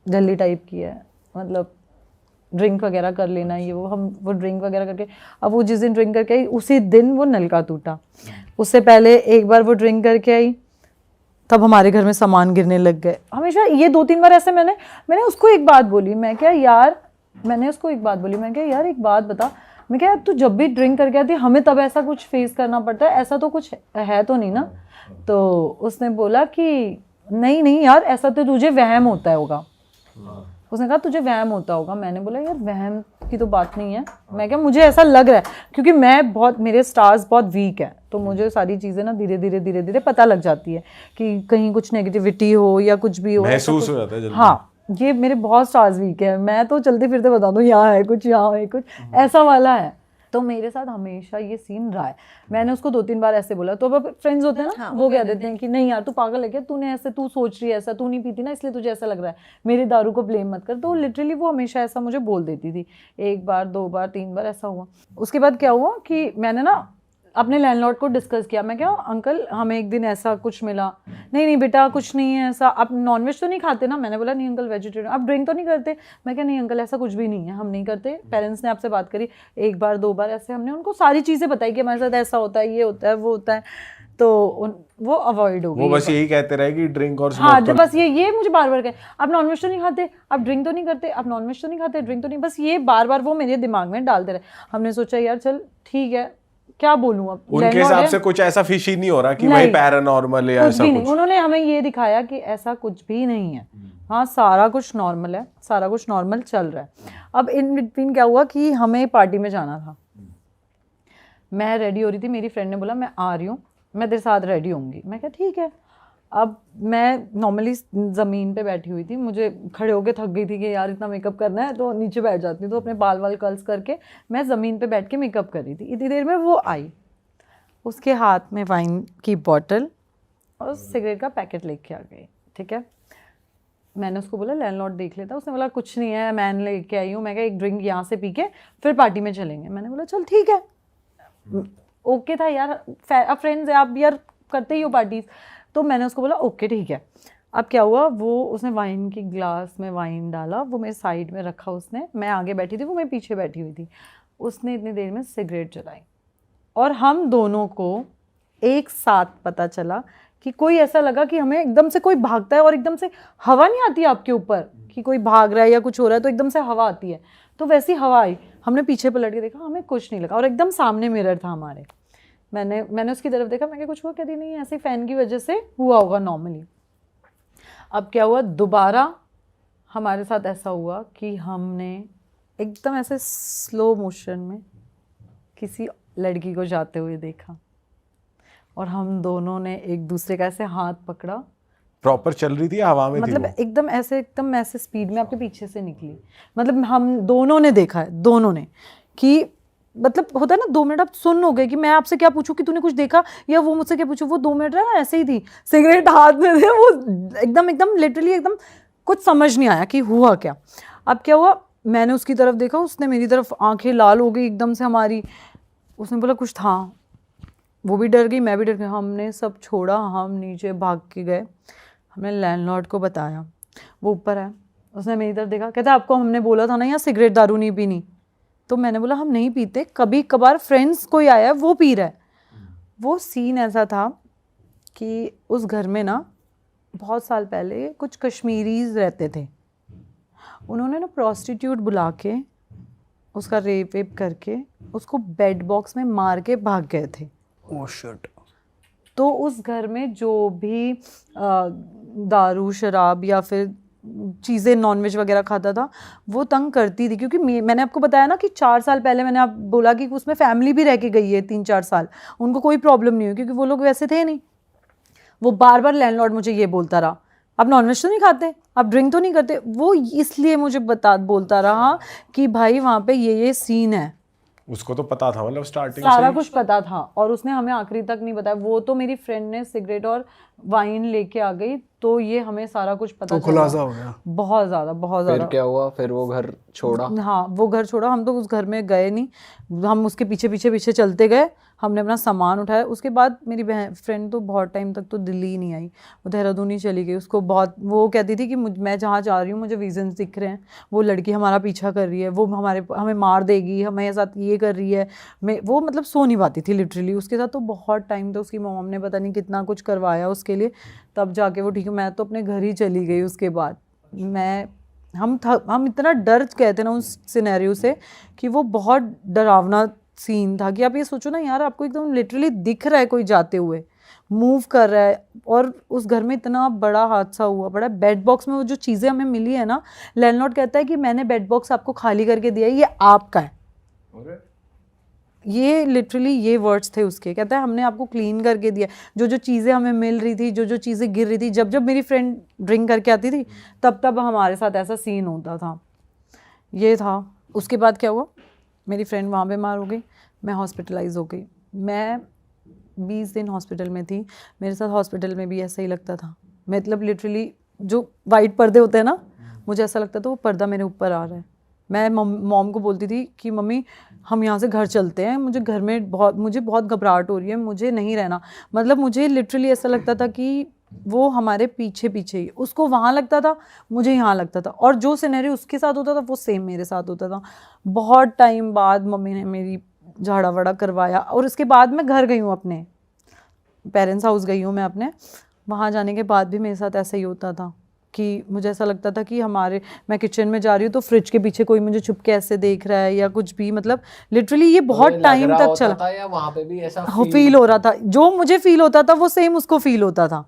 जल्दी टाइप की है, मतलब ड्रिंक वगैरह कर लेना ये वो ड्रिंक वगैरह करके, अब वो जिस दिन ड्रिंक करके आई उसी दिन वो नलका टूटा। उससे पहले एक बार वो ड्रिंक करके आई, तब हमारे घर में सामान गिरने लग गए। हमेशा ये 2-3 बार ऐसे मैंने उसको एक बात बोली, मैं क्या यार एक बात बता, मैं क्या तू जब भी ड्रिंक करके आती हमें तब ऐसा कुछ फेस करना पड़ता है, ऐसा तो कुछ है तो नहीं ना। तो उसने बोला कि नहीं यार ऐसा तो तुझे वहम होता होगा। उसने कहा तुझे वहम होता होगा। मैंने बोला यार वहम की तो बात नहीं है, मैं क्या मुझे ऐसा लग रहा है क्योंकि मेरे स्टार्स बहुत वीक है, तो मुझे सारी चीज़ें ना धीरे धीरे पता लग जाती है कि कहीं कुछ नेगेटिविटी हो या कुछ भी हो, महसूस हो जाता है जल्दी। हाँ, ये मेरे बहुत स्टार्स वीक है, मैं तो चलते फिरते बता दूँ यहाँ है कुछ ऐसा वाला है। तो मेरे साथ हमेशा ये सीन रहा है। मैंने उसको 2-3 बार ऐसे बोला, तो अब फ्रेंड्स होते हैं ना, वो कह देते हैं कि नहीं यार तू पागल है क्या, तू सोच रही है ऐसा, तू नहीं पीती ना इसलिए तुझे ऐसा लग रहा है, मेरी दारू को ब्लेम मत कर। तो लिटरली वो हमेशा ऐसा मुझे बोल देती थी। 1 बार 2 बार 3 बार ऐसा हुआ। उसके बाद क्या हुआ कि मैंने ना अपने लैंडलॉर्ड को डिस्कस किया। मैं क्या अंकल हमें एक दिन ऐसा कुछ मिला। नहीं बेटा कुछ नहीं है ऐसा, आप नॉनवेज तो नहीं खाते ना। मैंने बोला नहीं अंकल वेजिटेरियन। आप ड्रिंक तो नहीं करते। मैं क्या नहीं अंकल ऐसा कुछ भी नहीं है, हम नहीं करते। पेरेंट्स ने आपसे बात करी 1 बार 2 बार ऐसे, हमने उनको सारी चीज़ें बताई कि हमारे साथ ऐसा होता है, ये होता है, वो होता है। तो वो अवॉइड हो गई। वो बस यही कहते रहे कि ड्रिंक और हाँ, तो बस ये मुझे बार कहे आप नॉनवेज तो नहीं खाते, आप ड्रिंक तो नहीं करते, आप नॉनवेज तो नहीं खाते, ड्रिंक तो नहीं, बस ये बार वो मेरे दिमाग में डालते रहे। हमने सोचा यार चल ठीक है, क्या बोलूं अब, उनके हिसाब से कुछ ऐसा फिशी नहीं हो रहा कि भाई पैरानॉर्मल या ऐसा कुछ। उन्होंने हमें ये दिखाया कि ऐसा कुछ भी नहीं है। हाँ, सारा कुछ नॉर्मल है, सारा कुछ नॉर्मल चल रहा है। अब इन बिटवीन क्या हुआ कि हमें पार्टी में जाना था। मैं रेडी हो रही थी, मेरी फ्रेंड ने बोला मैं आ रही हूँ, मैं तेरे साथ रेडी होंगी। मैं कहा ठीक है। अब मैं नॉर्मली ज़मीन पे बैठी हुई थी, मुझे खड़े होके थक गई थी कि यार इतना मेकअप करना है, तो नीचे बैठ जाती हूँ। तो अपने बाल वाल कर्ल्स करके मैं ज़मीन पे बैठ के मेकअप कर रही थी। इतनी देर में वो आई, उसके हाथ में वाइन की बॉटल और सिगरेट का पैकेट लेके आ गई। ठीक है, मैंने उसको बोला लैंडलॉर्ड देख लेता। उसने बोला कुछ नहीं है, मैं लेके आई हूँ। मैं कहा एक ड्रिंक यहाँ से पी के फिर पार्टी में चलेंगे। मैंने बोला चल ठीक है, ओके था यार, फ्रेंड्स है आप यार, करते ही हो पार्टीज। तो मैंने उसको बोला ओके ठीक है। अब क्या हुआ, वो उसने वाइन की ग्लास में वाइन डाला, वो मेरे साइड में रखा उसने, मैं आगे बैठी थी, वो मैं पीछे बैठी हुई थी। उसने इतनी देर में सिगरेट जलाई और हम दोनों को एक साथ पता चला कि कोई ऐसा लगा कि हमें एकदम से कोई भागता है और एकदम से हवा नहीं आती आपके ऊपर कि कोई भाग रहा है या कुछ हो रहा है तो एकदम से हवा आती है, तो वैसी हवा आई। हमने पीछे पलट के देखा, हमें कुछ नहीं लगा और एकदम सामने मिरर था हमारे। मैंने उसकी तरफ देखा, मैं क्या कुछ हुआ, कहती नहीं ऐसे फ़ैन की वजह से हुआ होगा नॉर्मली। अब क्या हुआ, दोबारा हमारे साथ ऐसा हुआ कि हमने एकदम ऐसे स्लो मोशन में किसी लड़की को जाते हुए देखा और हम दोनों ने एक दूसरे का ऐसे हाथ पकड़ा। प्रॉपर चल रही थी या हवा में थी मतलब वो? एकदम ऐसे स्पीड में आपके पीछे से निकली। मतलब हम दोनों ने देखा है, दोनों ने, कि मतलब होता है ना 2 मिनट आप सुन हो गए कि मैं आपसे क्या पूछूं कि तूने कुछ देखा या वो मुझसे क्या पूछूं। वो 2 मिनट ना ऐसे ही थी, सिगरेट हाथ में थे, वो एकदम लिटरली एकदम कुछ समझ नहीं आया कि हुआ क्या। अब क्या हुआ, मैंने उसकी तरफ देखा, उसने मेरी तरफ, आंखें लाल हो गई एकदम से हमारी। उसने बोला कुछ था, वो भी डर गई, मैं भी डर गई। हमने सब छोड़ा, हम नीचे भाग के गए, हमने लैंडलॉर्ड को बताया। वो ऊपर है, उसने मेरी तरफ देखा, कहता आपको हमने बोला था ना यहाँ सिगरेट दारू नहीं पीनी। तो मैंने बोला हम नहीं पीते, कभी कभार फ्रेंड्स कोई आया है वो पी रहा है। वो सीन ऐसा था कि उस घर में ना बहुत साल पहले कुछ कश्मीरीज रहते थे, उन्होंने ना प्रोस्टिट्यूट बुला के उसका रेप वेप करके उसको बेड बॉक्स में मार के भाग गए थे। Oh shit. तो उस घर में जो भी दारू शराब या फिर चीज़ें नॉनवेज वगैरह खाता था वो तंग करती थी, क्योंकि मैंने आपको बताया ना कि 4 साल पहले मैंने आप बोला कि उसमें फैमिली भी रह के गई है 3-4 साल, उनको कोई प्रॉब्लम नहीं हुई क्योंकि वो लोग वैसे थे नहीं। वो बार बार लैंडलॉर्ड मुझे ये बोलता रहा आप नॉनवेज तो नहीं खाते, आप ड्रिंक तो नहीं करते। वो इसलिए मुझे बोलता रहा कि भाई वहाँ पे ये सीन है। उसको तो पता था, मतलब स्टार्टिंग सारा से कुछ पता था और उसने हमें आखिरी तक नहीं बताया। वो तो मेरी फ्रेंड ने सिगरेट और वाइन लेके आ गई, तो ये हमें सारा कुछ पता तो खुलासा हो गया। बहुत ज़्यादा फिर क्या हुआ, फिर वो घर छोड़ा? हाँ वो घर छोड़ा, हम तो उस घर में गए नहीं, हम उसके पीछे पीछे चलते गए, हमने अपना सामान उठाया। उसके बाद मेरी बहन फ्रेंड तो बहुत टाइम तक तो दिल्ली ही नहीं आई, वो देहरादून ही चली गई। उसको बहुत वो कहती थी कि मैं जहाँ जा रही हूँ मुझे विजन्स दिख रहे हैं, वो लड़की हमारा पीछा कर रही है, वो हमें मार देगी, हमें साथ ये कर रही है। वो मतलब सो नहीं पाती थी लिटरली उसके साथ। तो बहुत टाइम तक उसकी मॉम ने पता नहीं कितना कुछ करवाया उसके लिए, तब जाके वो ठीक है। मैं तो अपने घर ही चली गई उसके बाद। हम इतना डर गए थे ना उस सिनेरियो से कि वो बहुत डरावना सीन था कि आप ये सोचो ना यार, आपको एकदम लिटरली दिख रहा है कोई जाते हुए, मूव कर रहा है, और उस घर में इतना बड़ा हादसा हुआ पड़ा। बेड बॉक्स में वो जो चीज़ें हमें मिली है ना, लैंडलॉर्ड कहता है कि मैंने बेड बॉक्स आपको खाली करके दिया है, ये आपका है। ये लिटरली ये वर्ड्स थे उसके। कहता है हमने आपको क्लीन करके दिया, जो चीज़ें हमें मिल रही थी, जो चीज़ें गिर रही थी, जब मेरी फ्रेंड ड्रिंक करके आती थी तब हमारे साथ ऐसा सीन होता था। ये था। उसके बाद क्या हुआ, मेरी फ्रेंड वहाँ बीमार हो गई, मैं हॉस्पिटलाइज हो गई। मैं 20 दिन हॉस्पिटल में थी। मेरे साथ हॉस्पिटल में भी ऐसा ही लगता था, मतलब लिटरली जो वाइट पर्दे होते हैं ना, मुझे ऐसा लगता था वो पर्दा मेरे ऊपर आ रहा है। मैं मॉम को बोलती थी कि मम्मी हम यहाँ से घर चलते हैं, मुझे घर में मुझे बहुत घबराहट हो रही है, मुझे नहीं रहना। मतलब मुझे लिटरली ऐसा लगता था कि वो हमारे पीछे ही, उसको वहाँ लगता था, मुझे यहाँ लगता था, और जो सिनेरियो उसके साथ होता था वो सेम मेरे साथ होता था। बहुत टाइम बाद मम्मी ने मेरी झाड़ा वाड़ा करवाया, और उसके बाद मैं घर गई हूँ, अपने पेरेंट्स हाउस गई हूँ मैं अपने। वहाँ जाने के बाद भी मेरे साथ ऐसा ही होता था कि मुझे ऐसा लगता था कि मैं किचन में जा रही हूँ तो फ्रिज के पीछे कोई मुझे छुप के ऐसे देख रहा है या कुछ भी। मतलब लिटरली ये बहुत टाइम तक चला, या वहाँ पे भी ऐसा फील हो रहा था। जो मुझे फील होता था वो सेम उसको फील होता था।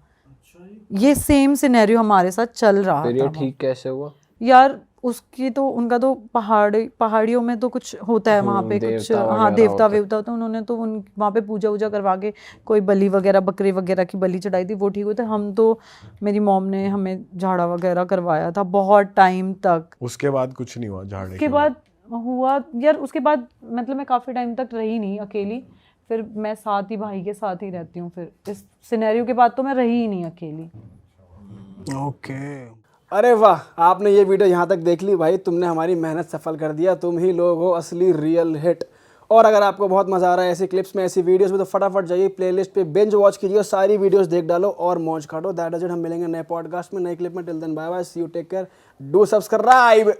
ये सेम सिनेरियो हमारे साथ चल रहा था। फिर ये ठीक कैसे हुआ? यार उसकी तो उनका तो पहाड़ियों में तो कुछ होता है वहाँ पे कुछ, देवता हाँ वगैरह देवता होता है। वेवता, तो उन्होंने तो उन वहाँ पे पूजा वूजा करवा के कोई बलि वगैरह बकरे वगैरह की बलि चढ़ाई थी, वो ठीक हुए थे। हम तो मेरी मॉम ने हमें झाड़ा वगैरह करवाया था बहुत टाइम तक। उसके बाद कुछ नहीं हुआ झाड़े उसके बाद हुआ यार, उसके बाद मतलब मैं काफ़ी टाइम तक रही नहीं अकेली, फिर मैं साथ ही भाई के साथ ही रहती हूँ। फिर इस सिनेरियो के बाद तो मैं रही ही नहीं अकेली। ओके। अरे वाह, आपने ये वीडियो यहाँ तक देख ली भाई, तुमने हमारी मेहनत सफल कर दिया। तुम ही लोग हो असली रियल हिट। और अगर आपको बहुत मज़ा आ रहा है ऐसी क्लिप्स में, ऐसी वीडियोस में, तो फटाफट जाइए प्लेलिस्ट पे बिंज वॉच कीजिए और सारी वीडियोस देख डालो और मौज काटो। That is it. हम मिलेंगे नए पॉडकास्ट में, नए क्लिप में। Till then bye bye, see you, take care, do subscribe.